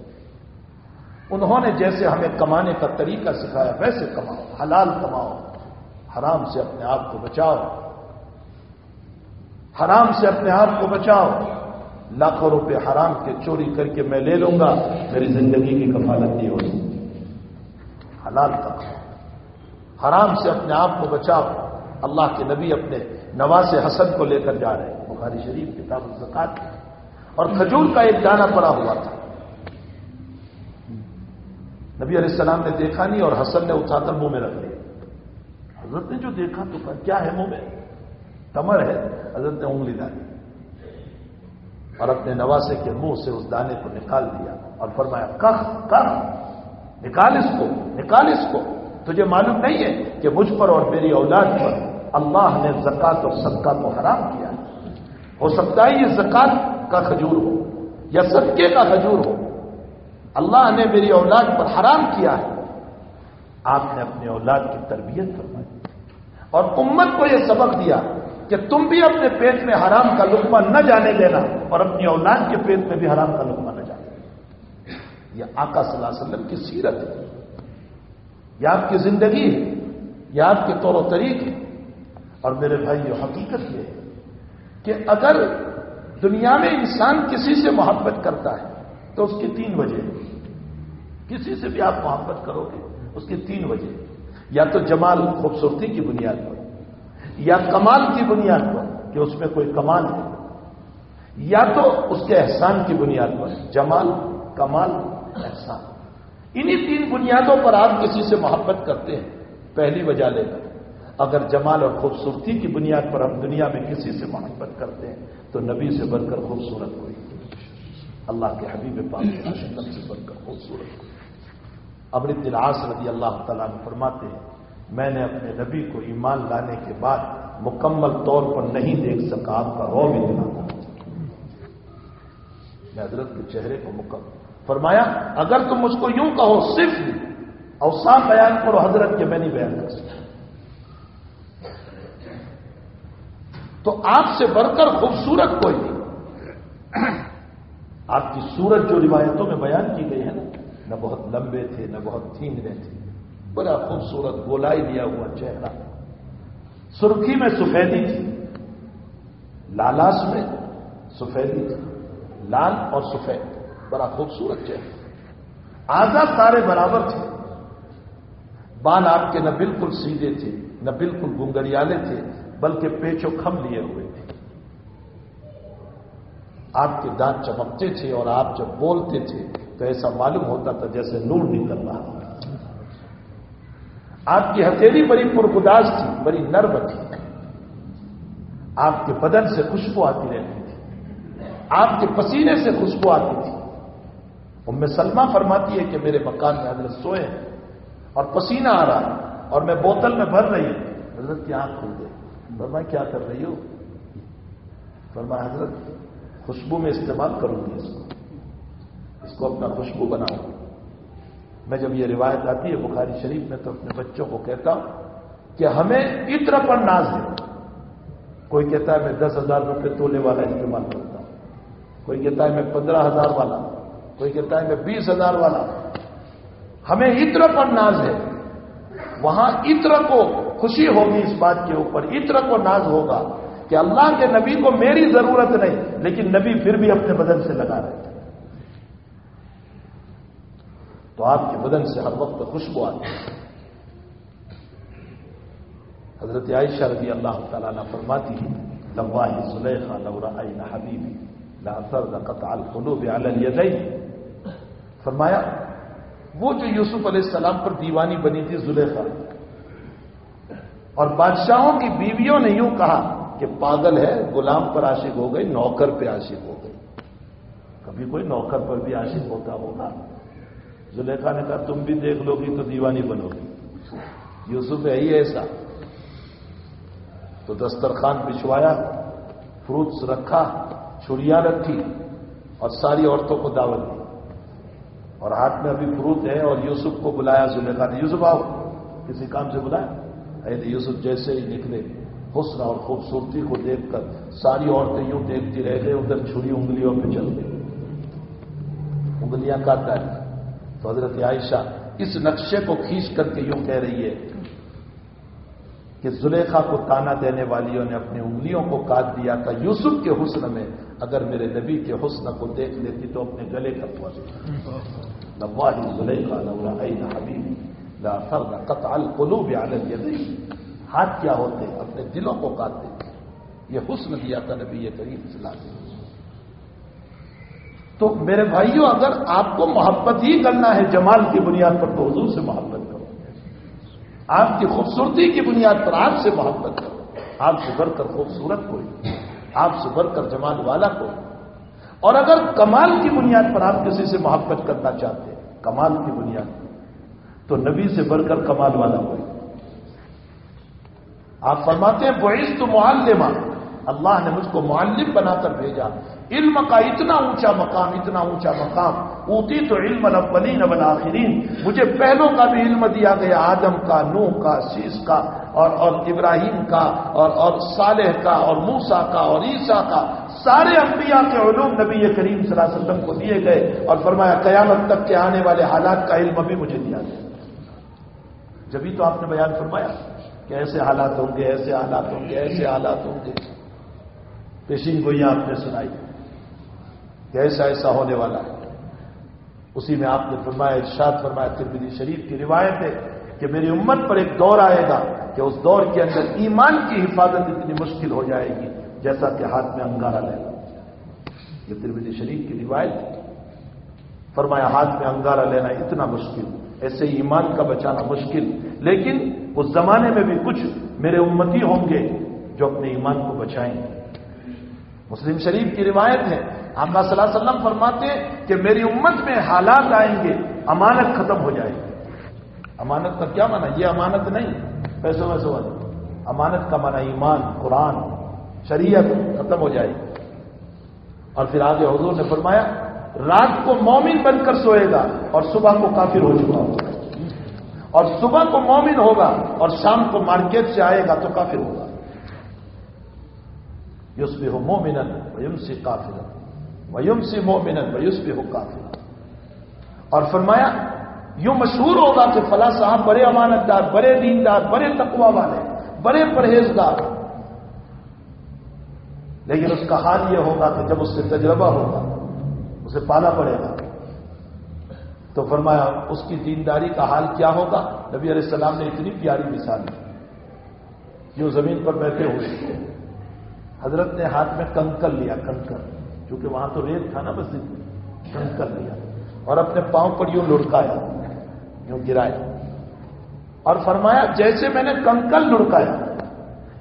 انہوں نے جیسے ہمیں کمانے کا طریقہ سکھایا ویسے کماؤ, حلال کماؤ, حرام سے اپنے آپ کو بچاؤ، حرام سے اپنے آپ کو بچاؤ۔ لاکھوں روپے حرام کے چوری کر کے میں لے لوں گا، میری زندگی کی کفالت نہیں ہو سکتی۔ حلال کا کھاؤ، حرام سے اپنے آپ کو بچاؤ۔ اللہ کے نبی اپنے نواز حسن کو لے کر جا رہے ہیں، بخاری شریف کتاب الزکات، اور کھجور کا ایک دانہ پڑا ہوا تھا۔ نبی علیہ السلام نے دیکھا نہیں اور حسن نے اٹھا کر منہ میں رکھ لیا۔ حضرت نے جو دیکھا تو کہا کیا ہے منہ میں؟ تمر ہے۔ حضرت نے انگلی ڈالی اور اپنے نواسے کے منہ سے اس دانے کو نکال دیا اور فرمایا کخ کخ، نکال اس کو، نکال اس کو۔ تجھے معلوم نہیں ہے کہ مجھ پر اور میری اولاد پر اللہ نے زکات اور صدقہ کو حرام کیا؟ ہو سکتا ہے یہ زکات کا کھجور ہو یا صدقے کا کھجور ہو، اللہ نے میری اولاد پر حرام کیا ہے۔ آپ نے اپنے اولاد کی تربیت فرمائی اور امت کو یہ سبق دیا کہ تم بھی اپنے پیٹ میں حرام کا لقمہ نہ جانے دینا اور اپنی اولاد کے پیٹ میں بھی حرام کا لقمہ نہ جانے دینا۔ یہ آقا صلی اللہ علیہ وسلم کی سیرت ہے، یہ آپ کی زندگی ہے، یہ آپ کے طور و طریق ہے۔ اور میرے بھائی یہ حقیقت یہ ہے کہ اگر دنیا میں انسان کسی سے محبت کرتا ہے تو اس کی 3 وجہ ہیں۔ کسی سے بھی آپ محبت کرو گے اس کی 3 وجہ، یا تو جمال خوبصورتی کی بنیاد پر، یا کمال کی بنیاد پر کہ اس میں کوئی کمال ہے، یا تو اس کے احسان کی بنیاد پر، جمال، کمال، احسان۔ انہی 3 بنیادوں پر آپ کسی سے محبت کرتے ہیں۔ پہلی وجہ لے کر اگر جمال اور خوبصورتی کی بنیاد پر ہم دنیا میں کسی سے محبت کرتے ہیں تو نبی سے بڑھ کر خوبصورت کوئی، اللہ کے حبیب پاک صلی اللہ علیہ وسلم سے بڑھ کر خوبصورت کوئی۔ عمرو بن العاص رضی اللہ تعالیٰ عنہ فرماتے ہیں میں نے اپنے نبی کو ایمان لانے کے بعد مکمل طور پر نہیں دیکھ سکا، آپ کا رو بھی دلا تھا۔ میں حضرت کے چہرے کو مکمل فرمایا اگر تم مجھ کو یوں کہو صرف اوصاف بیان کرو حضرت کے، میں نہیں بیان کر سکتا۔ تو آپ سے بڑھ کر خوبصورت کوئی نہیں۔ آپ کی صورت جو روایتوں میں بیان کی گئی ہے نا، نہ بہت لمبے تھے نہ بہت تھیندے تھے، بڑا خوبصورت گولائی لیا ہوا چہرہ، سرخی میں سفیدی تھی، لالاش میں سفیدی تھی، لال اور سفید، بڑا خوبصورت چہرہ، اعضاء سارے برابر تھے، بال آپ کے نہ بالکل سیدھے تھے نہ بالکل گنگریالے تھے بلکہ پیچ و خم لیے ہوئے تھے، آپ کے دانت چمکتے تھے اور آپ جب بولتے تھے تو ایسا معلوم ہوتا تھا جیسے نور نکل رہا ہو۔ آپ کی ہتھیلی بڑی پرگداز تھی، بڑی نرم تھی، آپ کے بدن سے خوشبو آتی رہتی تھی، آپ کے پسینے سے خوشبو آتی تھی۔ ام سلمہ فرماتی ہے کہ میرے مکان میں حضرت سوئے ہیں اور پسینہ آ رہا ہے اور میں بوتل میں بھر رہی ہوں، حضرت کی آنکھ کھل گئی۔ فرمایا کیا کر رہی ہو؟ فرمایا حضرت خوشبو میں استعمال کروں گی، اس کو اپنا خوشبو بناؤں۔ میں جب یہ روایت آتی ہے بخاری شریف میں تو اپنے بچوں کو کہتا ہوں کہ ہمیں عطر پر ناز ہے۔ کوئی کہتا ہے میں 10,000 روپے تولے والا استعمال کرتا ہوں، کوئی کہتا ہے میں 15,000 والا، کوئی کہتا ہے میں 20,000 والا۔ ہمیں عطر پر ناز ہے، وہاں عطر کو خوشی ہوگی اس بات کے اوپر، عطر کو ناز ہوگا کہ اللہ کے نبی کو میری ضرورت نہیں لیکن نبی پھر بھی اپنے بدن سے لگا رہے تھے، تو آپ کے بدن سے ہر وقت خوشبو آتی ہے۔ حضرت عائشہ رضی اللہ تعالیٰ عنہ فرماتی ہے لواہ زلیخا لو رأینا حبیبی لاثرن قطع القلوب علی الیدین۔ فرمایا وہ جو یوسف علیہ السلام پر دیوانی بنی تھی زلیخا، اور بادشاہوں کی بیویوں نے یوں کہا کہ پاگل ہے، غلام پر عاشق ہو گئی، نوکر پہ عاشق ہو گئی۔ کبھی کوئی نوکر پر بھی عاشق ہوتا ہوگا؟ زلیخا نے کہا تم بھی دیکھ لو گی تو دیوانی بنو گی، یوسف ہے ہی ایسا۔ تو دسترخوان بچھوایا، فروٹس رکھا، چھڑیاں رکھی اور ساری عورتوں کو دعوت دی، اور ہاتھ میں ابھی فروٹ ہے اور یوسف کو بلایا زلیخا نے، یوسف آؤ، کسی کام سے بلایا؟ یوسف جیسے ہی نکلے حسن اور خوبصورتی کو دیکھ کر ساری عورتیں یوں دیکھتی رہ گئی، ادھر چھری انگلیوں پہ چل گئی، انگلیاں کاٹتا ہے۔ تو حضرت عائشہ اس نقشے کو کھینچ کر کے یوں کہہ رہی ہے کہ زلیخا کو تانا دینے والیوں نے اپنی انگلیوں کو کاٹ دیا تھا یوسف کے حسن میں، اگر میرے نبی کے حسن کو دیکھ لیتی تو اپنے گلے کٹوا دیتی۔ لواہ زلیخا لو رأیت حبیبی لا فرد قطع القلوب علی الیدین، ہاتھ کیا ہوتے اپنے دلوں کو کاٹ دیتے۔ یہ حسن دیا تھا نبی کریم صلی اللہ علیہ وسلم۔ تو میرے بھائیوں، اگر آپ کو محبت ہی کرنا ہے جمال کی بنیاد پر تو حضور سے محبت کرو، آپ کی خوبصورتی کی بنیاد پر آپ سے محبت کرو۔ آپ سے بڑھ کر خوبصورت کوئی، آپ سے بڑھ کر جمال والا کوئی۔ اور اگر کمال کی بنیاد پر آپ کسی سے محبت کرنا چاہتے ہیں، کمال کی بنیاد پر، تو نبی سے بڑھ کر کمال والا کوئی۔ آپ فرماتے ہیں بعثت معلما، اللہ نے مجھ کو معلم بنا کر بھیجا۔ علم کا اتنا اونچا مقام، اتنا اونچا مقام، اوتیت علم الاولین والآخرین، مجھے پہلوں کا بھی علم دیا گیا، آدم کا، نوح کا، شیس کا، اور ابراہیم کا، اور صالح کا، اور موسیٰ کا، اور عیسیٰ کا، سارے انبیاء کے علوم نبی کریم صلی اللہ علیہ وسلم کو دیے گئے، اور فرمایا قیامت تک کے آنے والے حالات کا علم بھی مجھے دیا گیا۔ جبھی تو آپ نے بیان فرمایا کہ ایسے حالات ہوں گے، ایسے حالات ہوں گے، ایسے حالات ہوں گے۔ پیشین گوئیاں آپ نے سنائی کہ ایسا ایسا ہونے والا ہے۔ اسی میں آپ نے فرمایا، ارشاد فرمایا، ترمذی شریف کی روایت ہے کہ میری امت پر ایک دور آئے گا کہ اس دور کے اندر ایمان کی حفاظت اتنی مشکل ہو جائے گی جیسا کہ ہاتھ میں انگارہ لینا۔ یہ ترمذی شریف کی روایت، فرمایا ہاتھ میں انگارہ لینا اتنا مشکل، ایسے ایمان کا بچانا مشکل۔ لیکن اس زمانے میں بھی کچھ میرے امتی ہوں گے جو اپنے ایمان کو بچائیں گے۔ مسلم شریف کی روایت ہے، آقا صلی اللہ علیہ وسلم فرماتے ہیں کہ میری امت میں حالات آئیں گے، امانت ختم ہو جائے گی۔ امانت کا کیا معنی؟ یہ امانت نہیں پیسوں میں سوال، امانت کا معنی ایمان، قرآن، شریعت ختم ہو جائے گی۔ اور پھر آگے حضور نے فرمایا رات کو مومن بن کر سوئے گا اور صبح کو کافر ہو چکا ہوگا، اور صبح کو مومن ہوگا اور شام کو مارکیٹ سے آئے گا تو کافر ہوگا۔ یصبح مومنا ویمسی کافرا ویمسی مومنا ویصبح کافرا۔ اور فرمایا یوں مشہور ہوگا کہ فلاں صاحب بڑے امانت دار، بڑے دیندار، بڑے تقوی والے، بڑے پرہیزگار، لیکن اس کا حال یہ ہوگا کہ جب اس سے تجربہ ہوگا، اسے پالا پڑے گا، تو فرمایا اس کی دینداری کا حال کیا ہوگا؟ نبی علیہ السلام نے اتنی پیاری مثال دی، جو زمین پر بیٹھے ہوئے تھے، حضرت نے ہاتھ میں کنکر لیا، کنکر، چونکہ وہاں تو ریت تھا نا مسجد میں، کنکر لیا اور اپنے پاؤں پر یوں لڑکایا، یوں گرایا، اور فرمایا جیسے میں نے کنکر لڑکایا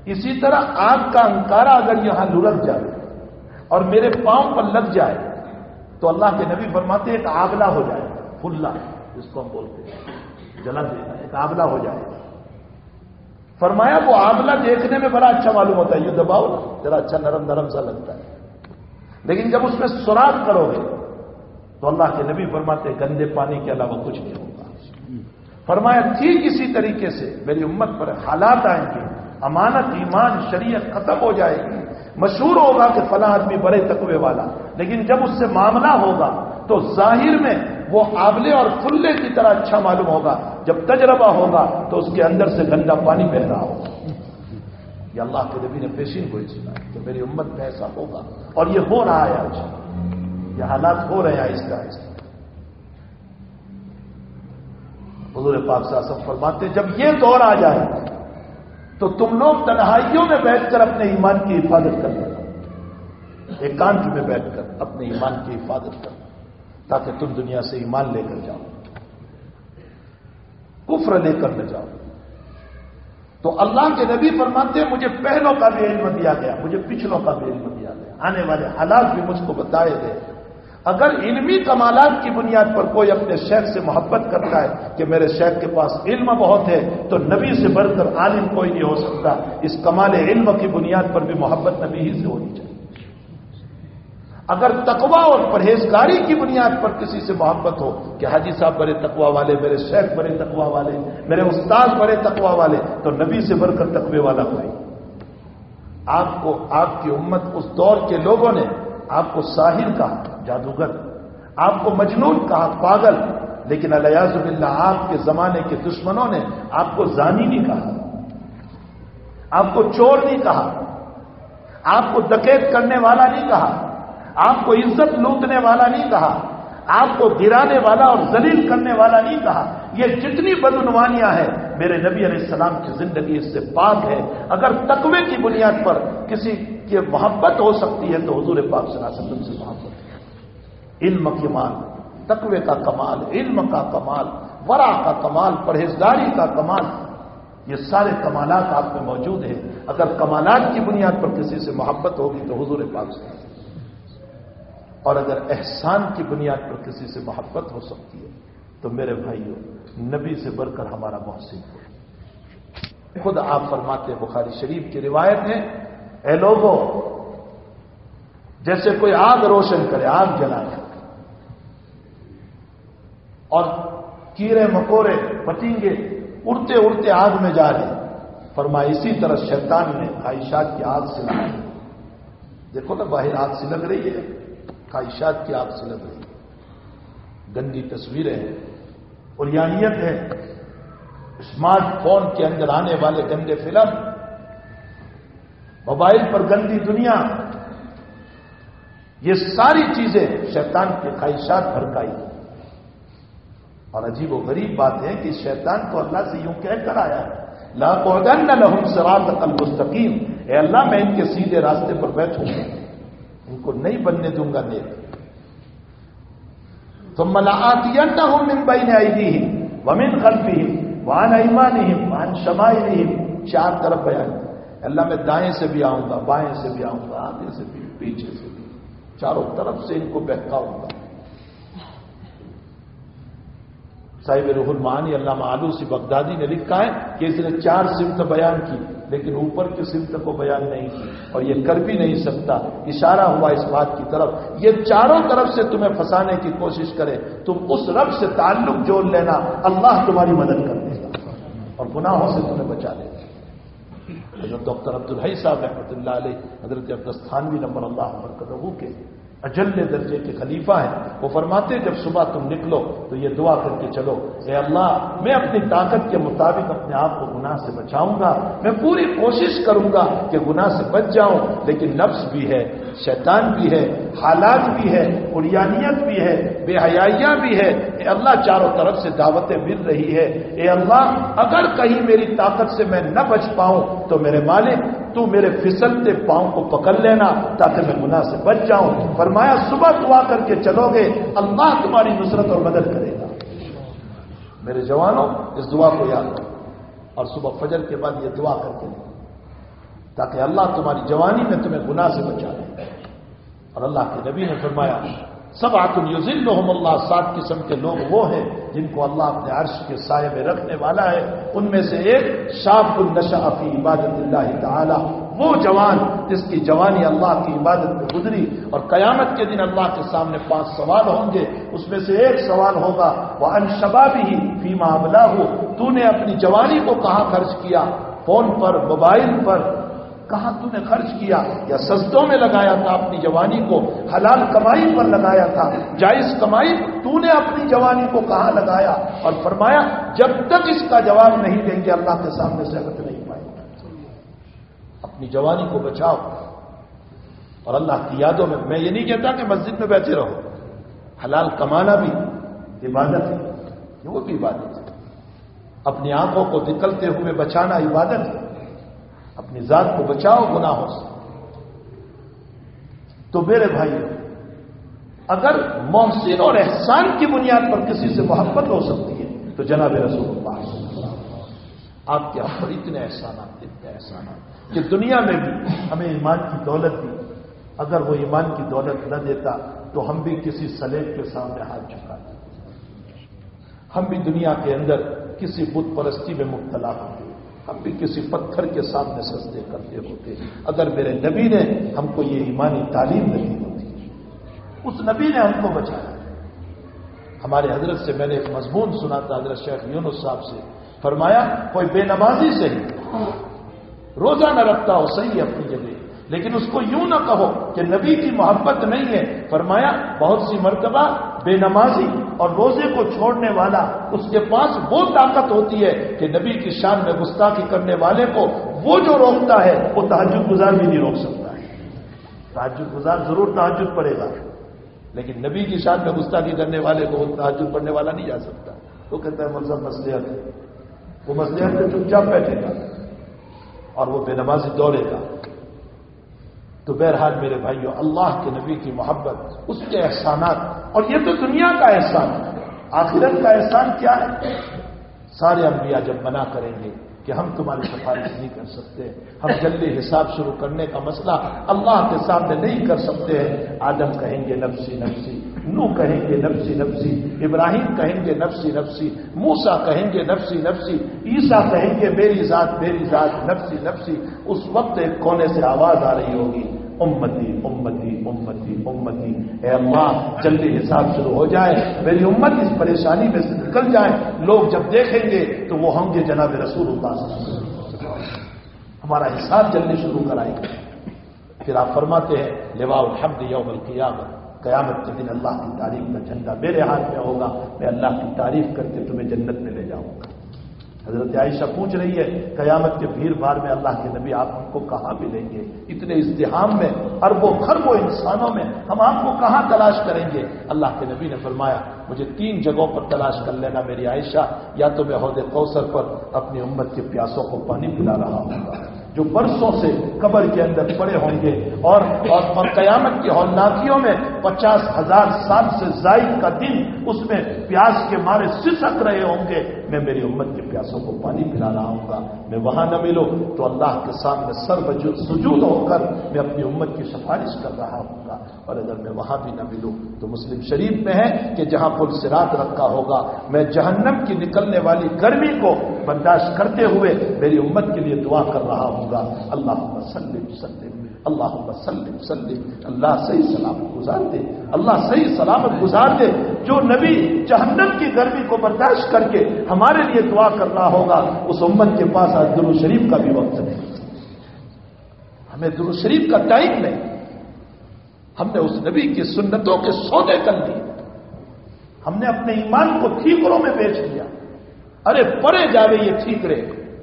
اسی طرح آگ کا انکارا اگر یہاں لڑک جائے اور میرے پاؤں پر لگ جائے تو اللہ کے نبی فرماتے ایک آگلا ہو جائے گا، پھلا جس کو ہم بولتے ہیں جلا دینا، ایک آگلا ہو جائے گا۔ فرمایا وہ آگلا دیکھنے میں بڑا اچھا معلوم ہوتا ہے، یہ دباؤ نا ذرا اچھا نرم نرم سا لگتا ہے، لیکن جب اس میں سوراخ کرو گے تو اللہ کے نبی فرماتے گندے پانی کے علاوہ کچھ نہیں ہوگا۔ فرمایا ٹھیک اسی طریقے سے میری امت پر حالات آئیں گے، امانت، ایمان، شریعت ختم ہو جائے گی۔ مشہور ہوگا کہ فلاں آدمی بڑے تقوی والا، لیکن جب اس سے معاملہ ہوگا تو ظاہر میں وہ آبلے اور پھلے کی طرح اچھا معلوم ہوگا، جب تجربہ ہوگا تو اس کے اندر سے گندا پانی بہ رہا ہوگا۔ یہ اللہ کے نبی نے پیشین کو ہی سنا ہے کہ میری امت میں ایسا ہوگا، اور یہ ہو رہا ہے آج، یہ حالات ہو رہے ہیں آہستہ آہستہ۔ حضور پاک صلی اللہ علیہ وسلم فرماتے ہیں جب یہ دور آ جائے تو تم لوگ تنہائیوں میں بیٹھ کر اپنے ایمان کی حفاظت کرنا، ایکانت میں بیٹھ کر اپنے ایمان کی حفاظت کرنا، تاکہ تم دنیا سے ایمان لے کر جاؤ، کفر لے کر نہ جاؤ۔ تو اللہ کے نبی فرماتے ہیں مجھے پہلوں کا بھی علم دیا گیا، مجھے پچھلوں کا بھی علم دیا گیا، آنے والے حالات بھی مجھ کو بتائے گئے۔ اگر علمی کمالات کی بنیاد پر کوئی اپنے شیخ سے محبت کرتا ہے کہ میرے شیخ کے پاس علم بہت ہے، تو نبی سے بڑھ کر عالم کوئی نہیں ہو سکتا۔ اس کمال علم کی بنیاد پر بھی محبت نبی ہی سے ہونی چاہیے۔ اگر تقوی اور پرہیزگاری کی بنیاد پر کسی سے محبت ہو کہ حاجی صاحب بڑے تقوی والے، میرے شیخ بڑے تقوی والے، میرے استاد بڑے تقوی والے، تو نبی سے بڑھ کر تقوی والا کوئی۔ آپ کو آپ کی امت اس دور کے لوگوں نے آپ کو ساحر کہا، جادوگر، آپ کو مجنون کہا، پاگل، لیکن الیاذ باللہ آپ کے زمانے کے دشمنوں نے آپ کو زانی نہیں کہا، آپ کو چور نہیں کہا، آپ کو ڈکیت کرنے والا نہیں کہا، آپ کو عزت لوٹنے والا نہیں کہا، آپ کو گرانے والا اور ذلیل کرنے والا نہیں کہا۔ یہ جتنی بدعنوانیاں ہیں میرے نبی علیہ السلام کی زندگی اس سے پاک ہے۔ اگر تقوی کی بنیاد پر کسی کی محبت ہو سکتی ہے تو حضور پاک صلی اللہ علیہ وسلم سے محبت ہے۔ علم کی کمال، تقوی کا کمال، علم کا کمال، ورع کا کمال، پرہیزگاری کا کمال، یہ سارے کمالات آپ میں موجود ہیں۔ اگر کمالات کی بنیاد پر کسی سے محبت ہوگی تو حضور پاک صلی اللہ علیہ وسلم، اور اگر احسان کی بنیاد پر کسی سے محبت ہو سکتی ہے تو میرے بھائیوں نبی سے بڑھ کر ہمارا محسن ہو۔ خود آپ فرماتے ہیں، بخاری شریف کی روایت ہے، اے لوگوں، جیسے کوئی آگ روشن کرے، آگ جلائے اور کیڑے مکوڑے پتنگے اڑتے اڑتے آگ میں جا رہے، فرمایا اسی طرح شیطان نے خواہشات کی آگ سے لگائی۔ دیکھو نا، باہر آگ سے لگ رہی ہے، خواہشات کی آگ سے لگ رہی ہے، گندی تصویریں ہیں، اوریانیت ہے، اسمارٹ فون کے اندر آنے والے گندے فلم، موبائل پر گندی دنیا، یہ ساری چیزیں شیطان کی خواہشات بھڑکائی۔ اور عجیب و غریب بات ہے کہ شیطان کو اللہ سے یوں کہہ کر آیا ہے، لَأَقْعُدَنَّ لَهُمْ صِرَاطَكَ الْمُسْتَقِيمَ، اے اللہ میں ان کے سیدھے راستے پر بیٹھوں گا، ان کو نہیں بننے دوں گا نیک۔ ثُمَّ لَآتِيَنَّهُم مِّن بَيْنِ أَيْدِيهِمْ وَمِنْ خَلْفِهِمْ وَعَنْ أَيْمَانِهِمْ وَعَنْ شَمَائِلِهِمْ، چار طرف بیان، اللہ میں دائیں سے بھی آؤں گا، بائیں سے بھی آؤں گا، آگے سے بھی، پیچھے سے بھی، چاروں طرف سے ان کو بہکاؤں گا۔ صاحب روح المعانی علامہ آلوسی بغدادی نے لکھا ہے کہ اس نے چار سمت بیان کی لیکن اوپر کی سمت کو بیان نہیں کی، اور یہ کر بھی نہیں سکتا، اشارہ ہوا اس بات کی طرف، یہ چاروں طرف سے تمہیں پھنسانے کی کوشش کرے، تم اس رب سے تعلق جوڑ لینا، اللہ تمہاری مدد کر دے گا اور گناہوں سے تمہیں بچا لے گا۔ حضرت ڈاکٹر عبدالحی صاحب رحمۃ اللہ علیہ، حضرت عبدالستھانوی نمبر اللہ برکتہ کے اجل درجے کے خلیفہ ہیں، وہ فرماتے جب صبح تم نکلو تو یہ دعا کر کے چلو، اے اللہ میں اپنی طاقت کے مطابق اپنے آپ کو گناہ سے بچاؤں گا، میں پوری کوشش کروں گا کہ گناہ سے بچ جاؤں، لیکن نفس بھی ہے، شیطان بھی ہے، حالات بھی ہے، عریانیت بھی ہے، بے حیائیاں بھی ہے، اے اللہ چاروں طرف سے دعوتیں مل رہی ہے، اے اللہ اگر کہیں میری طاقت سے میں نہ بچ پاؤں تو میرے مالک تو میرے پھسلتے پاؤں کو پکڑ لینا تاکہ میں گناہ سے بچ جاؤں۔ فرمایا صبح دعا کر کے چلو گے اللہ تمہاری نصرت اور مدد کرے گا۔ میرے جوانوں اس دعا کو یاد کرو اور صبح فجر کے بعد یہ دعا کر کے تاکہ اللہ تمہاری جوانی میں تمہیں گناہ سے بچا لے۔ اور اللہ کے نبی نے فرمایا سبعۃ یظلھم اللہ، 7 قسم کے لوگ وہ ہیں جن کو اللہ اپنے عرش کے سائے میں رکھنے والا ہے، ان میں سے ایک شاب نشأ فی عبادت اللہ تعالی، وہ جوان جس کی جوانی اللہ کی عبادت میں گزری، اور قیامت کے دن اللہ کے سامنے 5 سوال ہوں گے، اس میں سے ایک سوال ہوگا وعن شبابہ فیما ابلاہ، تو نے اپنی جوانی کو کہاں خرچ کیا، فون پر، موبائل پر، کہاں تو نے خرچ کیا، یا سجدوں میں لگایا تھا اپنی جوانی کو، حلال کمائی پر لگایا تھا، جائز کمائی تو نے اپنی جوانی کو کہاں لگایا، اور فرمایا جب تک اس کا جواب نہیں دیں گے اللہ کے سامنے صحت نہیں پائیں گے۔ اپنی جوانی کو بچاؤ اور اللہ کی یادوں میں یہ نہیں کہتا کہ مسجد میں بیٹھے رہو، حلال کمانا بھی عبادت ہے، وہ بھی عبادت ہے، اپنی آنکھوں کو نکلتے ہوئے بچانا عبادت ہے، اپنی ذات کو بچاؤ گناہوں سے۔ تو میرے بھائی اگر محسن اور احسان کی بنیاد پر کسی سے محبت ہو سکتی ہے تو جناب رسول اللہ صلی اللہ علیہ وسلم آپ کے آپ پر اتنے احسانات کہ دنیا میں بھی ہمیں ایمان کی دولت دی، اگر وہ ایمان کی دولت نہ دیتا تو ہم بھی کسی سلیب کے سامنے ہاتھ جھکاتے، ہم بھی دنیا کے اندر کسی بت پرستی میں مبتلا ہوتے، ہم بھی کسی پتھر کے سامنے سجدے کرتے ہوتے، اگر میرے نبی نے ہم کو یہ ایمانی تعلیم نہیں ہوتی، اس نبی نے ہم کو بچایا۔ ہمارے حضرت سے میں نے ایک مضمون سنا تھا، حضرت شیخ یونس صاحب سے، فرمایا کوئی بے نمازی سے ہی روزہ نہ رکھتا ہو صحیح اپنی جگہ، لیکن اس کو یوں نہ کہو کہ نبی کی محبت نہیں ہے، فرمایا بہت سی مرتبہ بے نمازی اور روزے کو چھوڑنے والا، اس کے پاس وہ طاقت ہوتی ہے کہ نبی کی شان میں گستاخی کرنے والے کو وہ جو روکتا ہے وہ تہجد گزار بھی نہیں روک سکتا ہے۔ تہجد گزار ضرور تہجد پڑھے گا، لیکن نبی کی شان میں گستاخی کرنے والے کو وہ تہجد پڑھنے والا نہیں جا سکتا۔ تو کہتا ہے مذہب مصلحت ہے، وہ مصلحت سے چپ چاپ بیٹھے گا اور وہ بے نمازی دوڑے گا۔ تو بہرحال میرے بھائیو، اللہ کے نبی کی محبت، اس کے احسانات، اور یہ تو دنیا کا احسان ہے، آخرت کا احسان کیا ہے؟ سارے انبیاء جب منع کریں گے کہ ہم تمہاری سفارش نہیں کر سکتے، ہم جلدی حساب شروع کرنے کا مسئلہ اللہ کے سامنے نہیں کر سکتے ہیں، آدم کہیں گے نفسی نفسی، نوح کہیں گے نفسی نفسی، ابراہیم کہیں گے نفسی نفسی، موسیٰ کہیں گے نفسی نفسی، عیسیٰ کہیں گے میری ذات نفسی نفسی۔ اس وقت ایک کونے سے آواز آ رہی ہوگی، امتی امتی امتی امتی، اے اللہ جلدی حساب شروع ہو جائے، میری امت اس پریشانی میں سے نکل جائے۔ لوگ جب دیکھیں گے تو وہ ہوں گے جناب رسول اللہ صلی اللہ علیہ وسلم، ہمارا حساب جلدی شروع کرائیں گے۔ پھر آپ فرماتے ہیں لواء الحمد یوم القیامہ، قیامت کے دن اللہ کی تعریف کا جھنڈا میرے ہاتھ میں ہوگا، میں اللہ کی تعریف کر کے تمہیں جنت میں لے جاؤں گا۔ حضرت عائشہ پوچھ رہی ہے قیامت کے بھیڑ بھاڑ میں اللہ کے نبی آپ ہم کو کہاں ملیں گے؟ اتنے ازدحام میں، اربوں خربوں انسانوں میں ہم آپ کو کہاں تلاش کریں گے؟ اللہ کے نبی نے فرمایا مجھے 3 جگہوں پر تلاش کر لینا میری عائشہ، یا تو میں حوض کوثر پر اپنی امت کے پیاسوں کو پانی پلا رہا ہوں گا جو برسوں سے قبر کے اندر پڑے ہوں گے، اور قیامت کی ہولناکیوں میں 50,000 سال سے زائد کا دن اس میں پیاس کے مارے سسک رہے ہوں گے، میں میری امت کے پیاسوں کو پانی پلا رہا ہوں گا۔ میں وہاں نہ ملوں تو اللہ کے سامنے سر سجود ہو کر میں اپنی امت کی سفارش کر رہا ہوں گا، اور اگر میں وہاں بھی نہ ملوں تو مسلم شریف میں ہے کہ جہاں پل صراط رکھا ہوگا میں جہنم کی نکلنے والی گرمی کو برداشت کرتے ہوئے میری امت کے لیے دعا کر رہا ہوں گا، اللہم سلم سلم اللہم سلم سلم، اللہ صحیح سلامت گزار دے، اللہ صحیح سلامت گزار دے۔ جو نبی جہنم کی گرمی کو برداشت کر کے ہمارے لیے دعا کر رہا ہوگا، اس امت کے پاس آج درود شریف کا بھی وقت نہیں، ہمیں درود شریف کا ٹائم نہیں، ہم نے اس نبی کی سنتوں کے سودے کر لیے، ہم نے اپنے ایمان کو ٹھیکروں میں بیچ دیا۔ ارے پڑے جاوے یہ ٹھیکرے،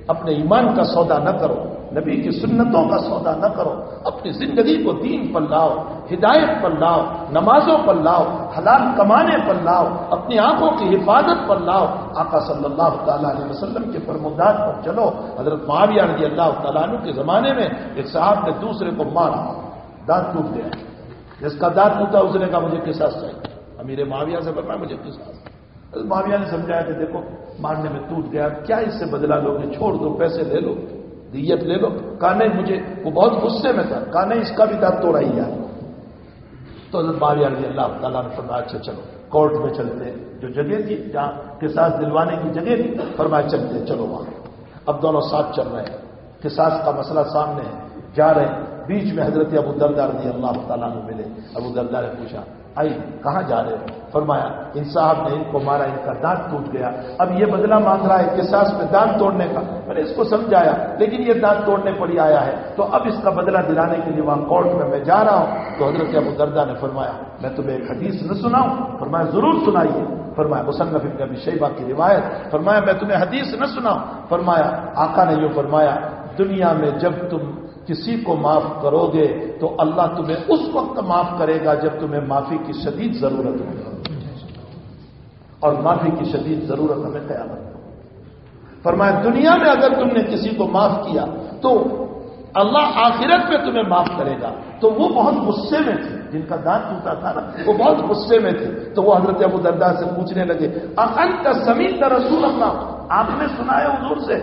اپنے ایمان کا سودا نہ کرو، نبی کی سنتوں کا سودا نہ کرو، اپنی زندگی کو دین پر لاؤ، ہدایت پر لاؤ، نمازوں پر لاؤ، حلال کمانے پر لاؤ، اپنی آنکھوں کی حفاظت پر لاؤ، آقا صلی اللہ تعالیٰ علیہ وسلم کے فرمودات پر چلو۔ حضرت معاویہ رضی اللہ تعالیٰ عنہ کے زمانے میں ایک صاحب نے دوسرے کو مارا، دانت ٹوٹ گیا، جس کا دانت ٹوٹا اس نے کہا مجھے قصاص چاہیے، امیر معاویہ سے فرمایا مجھے قصاص۔ حضرت معاویہ نے سمجھایا کہ دیکھو مارنے میں ٹوٹ گیا، کیا اس سے بدلہ لو گے، چھوڑ دو، پیسے لے لو، دیت لے لو۔ کہا نہیں مجھے، وہ بہت غصے میں تھا، کہا نہیں اس کا بھی دانت توڑا ہی ہے۔ تو حضرت معاویہ رضی اللہ تعالیٰ نے فرمایا اچھا چلو کورٹ میں چلتے ہیں، جو جگہ تھی جہاں قصاص دلوانے کی جگہ تھی، فرمایا چلتے ہیں چلو وہاں۔ اب دونوں ساتھ چل رہے ہیں، قصاص کا مسئلہ سامنے ہے، جا رہے ہیں، بیچ میں حضرت ابو درداء رضی اللہ تعالیٰ عنہ ملے۔ ابو درداء نے پوچھا آئی کہاں جا رہے ہو؟ فرمایا ان صاحب نے ان کو مارا، ان کا دانت ٹوٹ گیا، اب یہ بدلہ مانگ رہا ہے قصاص میں دانت توڑنے کا۔ میں نے اس کو سمجھایا لیکن یہ دانت توڑنے پر ہی آیا ہے، تو اب اس کا بدلہ دلانے کے لیے وہاں کورٹ میں جا رہا ہوں۔ تو حضرت ابو درداء نے فرمایا میں تمہیں ایک حدیث نہ سناؤں؟ فرمایا ضرور سنائیے۔ فرمایا مصنف ابن ابی شیبہ کی روایت، فرمایا میں تمہیں حدیث نہ سناؤں؟ فرمایا آقا نے یوں فرمایا دنیا میں جب تم کسی کو معاف کرو گے تو اللہ تمہیں اس وقت معاف کرے گا جب تمہیں معافی کی شدید ضرورت ہوگی، اور معافی کی شدید ضرورت ہمیں قیامت میں۔ فرمایا دنیا میں اگر تم نے کسی کو معاف کیا تو اللہ آخرت میں تمہیں معاف کرے گا۔ تو وہ بہت غصے میں تھے، جن کا دانت ٹوٹا تھا نا، وہ بہت غصے میں تھے۔ تو وہ حضرت ابو درداء سے پوچھنے لگے اَأَنْتَ سَمِعْتَ رسول اللہ، آپ نے سنا ہے حضور سے؟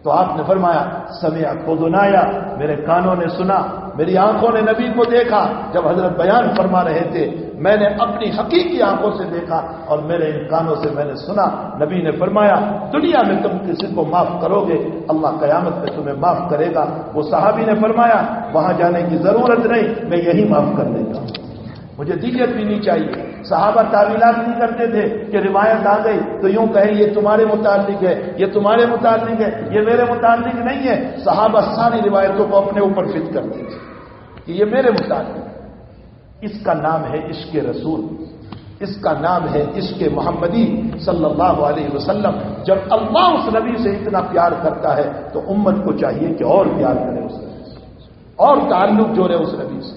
تو آپ نے فرمایا سمعت اذنایا، میرے کانوں نے سنا، میری آنکھوں نے نبی کو دیکھا جب حضرت بیان فرما رہے تھے، میں نے اپنی حقیقی آنکھوں سے دیکھا اور میرے ان کانوں سے میں نے سنا۔ نبی نے فرمایا دنیا میں تم کسی کو معاف کرو گے اللہ قیامت میں تمہیں معاف کرے گا۔ وہ صحابی نے فرمایا وہاں جانے کی ضرورت نہیں، میں یہی معاف کر دے گا، مجھے دیت بھی نہیں چاہیے۔ صحابہ تعویلات نہیں کرتے تھے کہ روایت آ گئی تو یوں کہیں یہ تمہارے متعلق ہے، یہ تمہارے متعلق ہے، یہ میرے متعلق نہیں ہے۔ صحابہ ساری روایتوں کو اپنے اوپر فٹ کرتے تھے کہ یہ میرے متعلق ہے۔ اس کا نام ہے عشق رسول، اس کا نام ہے عشق محمدی صلی اللہ علیہ وسلم. جب اللہ اس نبی سے اتنا پیار کرتا ہے تو امت کو چاہیے کہ اور پیار کرے اس نبی سے، اور تعلق جوڑے اس نبی سے،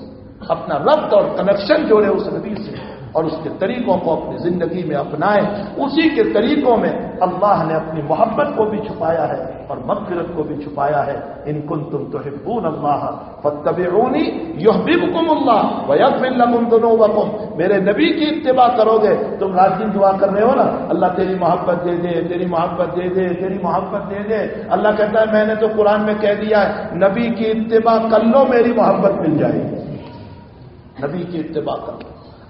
اپنا ربط اور کنیکشن جوڑے اس نبی سے، اور اس کے طریقوں کو اپنی زندگی میں اپنائیں. اسی کے طریقوں میں اللہ نے اپنی محبت کو بھی چھپایا ہے اور مغفرت کو بھی چھپایا ہے. ان کنتم تحبون اللہ فاتبعونی یحببکم اللہ ویغفر لکم ذنوبکم. میرے نبی کی اتباع کرو گے. تم رات دن دعا کر رہے ہو نا، اللہ تیری محبت دے دے، تیری محبت دے دے، تیری محبت دے دے. اللہ کہتا ہے میں نے تو قرآن میں کہہ دیا ہے نبی کی اتباع کر لو میری محبت مل جائے گی. نبی کی اتباع کر لو.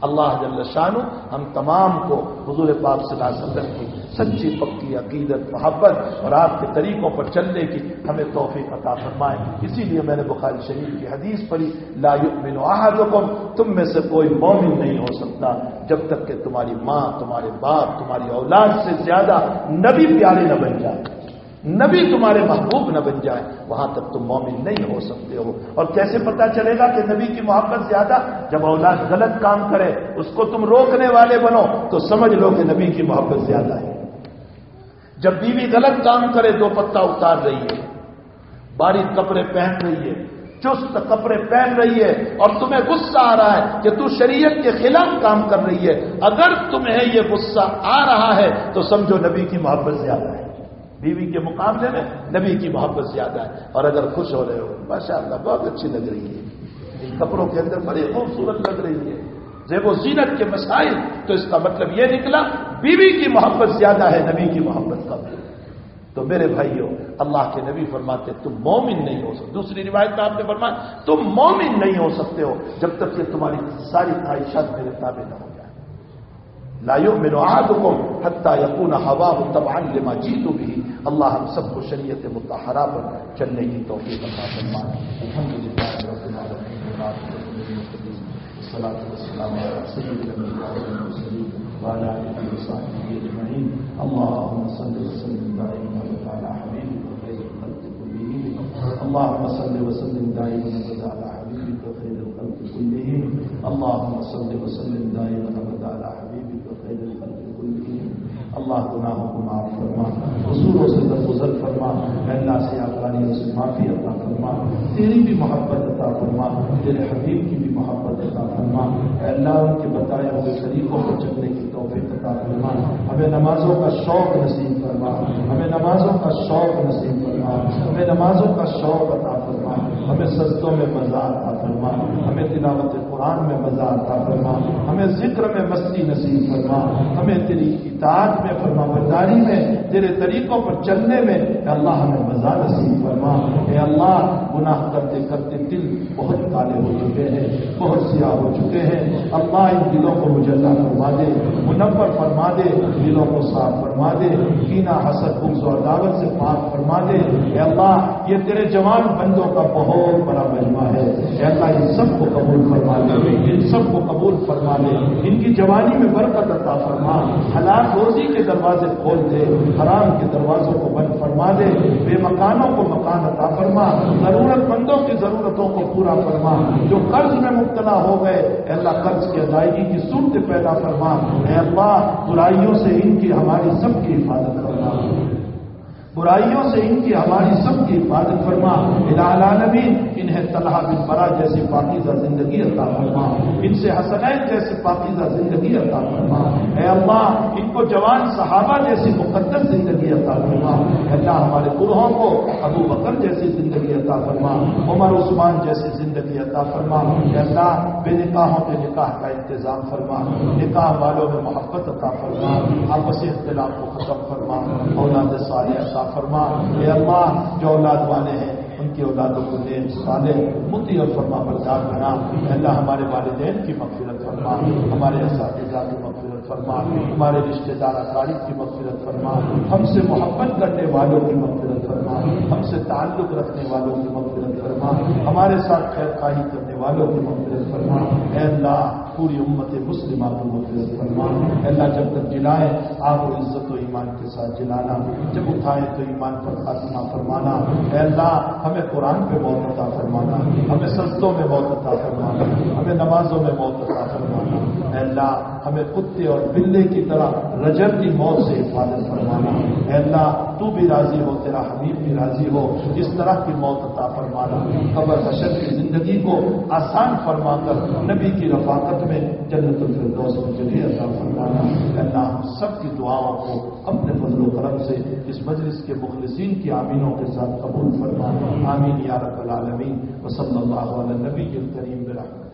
اللہ جل شانہ ہم تمام کو حضور پاک صلی اللہ علیہ وسلم کی سچی پکی عقیدت، محبت اور آپ کے طریقوں پر چلنے کی ہمیں توفیق عطا فرمائے. اسی لیے میں نے بخاری شریف کی حدیث پڑھی، لا یؤمن احدکم، تم میں سے کوئی مومن نہیں ہو سکتا جب تک کہ تمہاری ماں، تمہارے باپ، تمہاری اولاد سے زیادہ نبی پیارے نہ بن جائے، نبی تمہارے محبوب نہ بن جائے، وہاں تک تم مومن نہیں ہو سکتے ہو. اور کیسے پتہ چلے گا کہ نبی کی محبت زیادہ؟ جب اولاد غلط کام کرے اس کو تم روکنے والے بنو تو سمجھ لو کہ نبی کی محبت زیادہ ہے. جب بیوی غلط کام کرے، دو پتہ اتار رہی ہے، باریک کپڑے پہن رہی ہے، چست کپڑے پہن رہی ہے، اور تمہیں غصہ آ رہا ہے کہ تو شریعت کے خلاف کام کر رہی ہے، اگر تمہیں یہ غصہ آ رہا ہے تو سمجھو نبی کی محبت زیادہ ہے. بیوی کے مقابلے میں نبی کی محبت زیادہ ہے. اور اگر خوش ہو رہے ہو، ماشاءاللہ بہت اچھی لگ رہی ہے، ان کپڑوں کے اندر بڑی خوبصورت لگ رہی ہے، زیب و زینت کے مسائل، تو اس کا مطلب یہ نکلا بیوی کی محبت زیادہ ہے نبی کی محبت کم ہے. تو میرے بھائیوں، اللہ کے نبی فرماتے تم مومن نہیں ہو سکتے. دوسری روایت میں آپ نے فرمایا تم مومن نہیں ہو سکتے ہو جب تک کہ تمہاری ساری خواہشات میرے تابع نہ ہو جائے. لا یؤمن احدکم حتی یکون هواه تبعا لما جئت به. اللہ ہم سب کو شریعت مطہرہ پر چلنے کی توفیق عطا فرمائے. الحمدللہ رب العالمین والصلاة والسلام علی سید الانبیاء والمرسلین وعلی آلہ وصحبہ اجمعین. اللهم صل وسلم دائما على حبیبک خیر الخلق کلهم. اللهم صل وسلم دائما على حبیبک خیر الخلق کلهم. اللهم صل وسلم دائما على حبیبک خیر الخلق کلهم. اللہ گناہوں کو معاف فرما، قصوروں سے درگزر فرما، اللہ سے آکاریوں سے معافی عطا فرما، تیری بھی محبت عطا فرما، تیرے حبیب کی بھی محبت عطا فرما. اللہ ان کے بتائے ہوئے طریقوں پر چلنے کی توفیق عطا فرما. ہمیں نمازوں کا شوق نصیب فرما، ہمیں نمازوں کا شوق نصیب فرما، ہمیں نمازوں کا شوق عطا فرما. ہمیں سجدوں میں مزہ عطا فرما، ہمیں تلاوت قرآن میں مزہ عطا فرما، ہمیں ذکر میں مستی نصیب فرما، ہمیں تیری اطاعت میں، فرما برداری میں، تیرے طریقوں پر چلنے میں اے اللہ ہمیں مزہ نصیب فرما. اے اللہ گناہ کرتے کرتے دل بہت کالے ہو چکے ہیں، بہت سیاہ ہو چکے ہیں. اللہ ان دلوں کو مجلہ فرما دے، منور فرما دے، دلوں کو صاف فرما دے، کینہ حسد بغض و عداوت سے پاک فرما دے. اے اللہ یہ تیرے جوان بندوں کا بہت بڑا مجمع ہے. اے اللہ ان سب کو قبول فرما دے، ان سب کو قبول فرما دے. ان کی جوانی میں برکت عطا فرما، حلال روزی کے دروازے کھول دے، حرام کے دروازوں کو بند فرما دے. بے مکانوں کو مکان عطا فرما، ضرورت مندوں کی ضرورتوں کو پورا فرما. جو قرض میں مبتلا ہو گئے اے اللہ قرض کی ادائیگی کی صورت پیدا فرما. اے اللہ برائیوں سے ان کی ہماری سب کی حفاظت فرما، برائیوں سے ان کی ہماری سب کی حفاظت فرما. الہ العالمین انہیں طلحہ بن برا جیسی پاکیزہ زندگی عطا فرما، ان سے حسنین جیسی پاکیزہ زندگی عطا فرما. اے اللہ ان کو جوان صحابہ جیسی مقدس زندگی عطا فرما. اے اللہ ہمارے گروہوں کو ابو بکر جیسی زندگی عطا فرما، عمر عثمان جیسی زندگی عطا فرما. اے اللہ بے نکاحوں کے نکاح کا انتظام فرما، نکاح والوں میں محبت عطا فرما، آپسی اختلاف کو ختم فرما، اولاد صالح عطا فرما. اے اللہ جو اولاد والے ہیں ان کی اولادوں کو نیک صالح مطیع اور فرما بردار بنا. اے اللہ ہمارے والدین کی مغفرت فرما، ہمارے اساتذہ کی مغفرت فرما، ہمارے رشتہ دار اقارب کی مغفرت فرما، ہم سے محبت کرنے والوں کی مغفرت فرما، ہم سے تعلق رکھنے والوں کی مغفرت فرما، ہمارے ساتھ خیر خواہی کرنے والوں کی مغفرت فرما. اے اللہ پوری امت مسلمہ کو مغفرت فرما. اے اللہ جب تک جلائے آپ و عزت و ایمان کے ساتھ جلانا، جب اٹھائے تو ایمان پر خاتمہ فرمانا. اے اللہ ہمیں قرآن پہ موت عطا فرمانا، ہمیں سجدوں میں موت عطا فرمانا، ہمیں نمازوں میں موت عطا فرمانا. اے اللہ اللہ ہمیں کتے اور بلے کی طرح رجب کی موت سے حفاظت فرمانا. اے اللہ تو بھی راضی ہو، تیرا حبیب بھی راضی ہو، اس طرح کی موت عطا فرمانا. قبر حشر کی زندگی کو آسان فرما کر نبی کی رفاقت میں جنت الفردوس میں جگہ عطا فرمانا. اے اللہ ہم سب کی دعاؤں کو اپنے فضل و کرم سے اس مجلس کے مخلصین کی آمینوں کے ساتھ قبول فرما. آمین یا رب العالمین. وصلی اللہ علی النبی الکریم برحمتہ.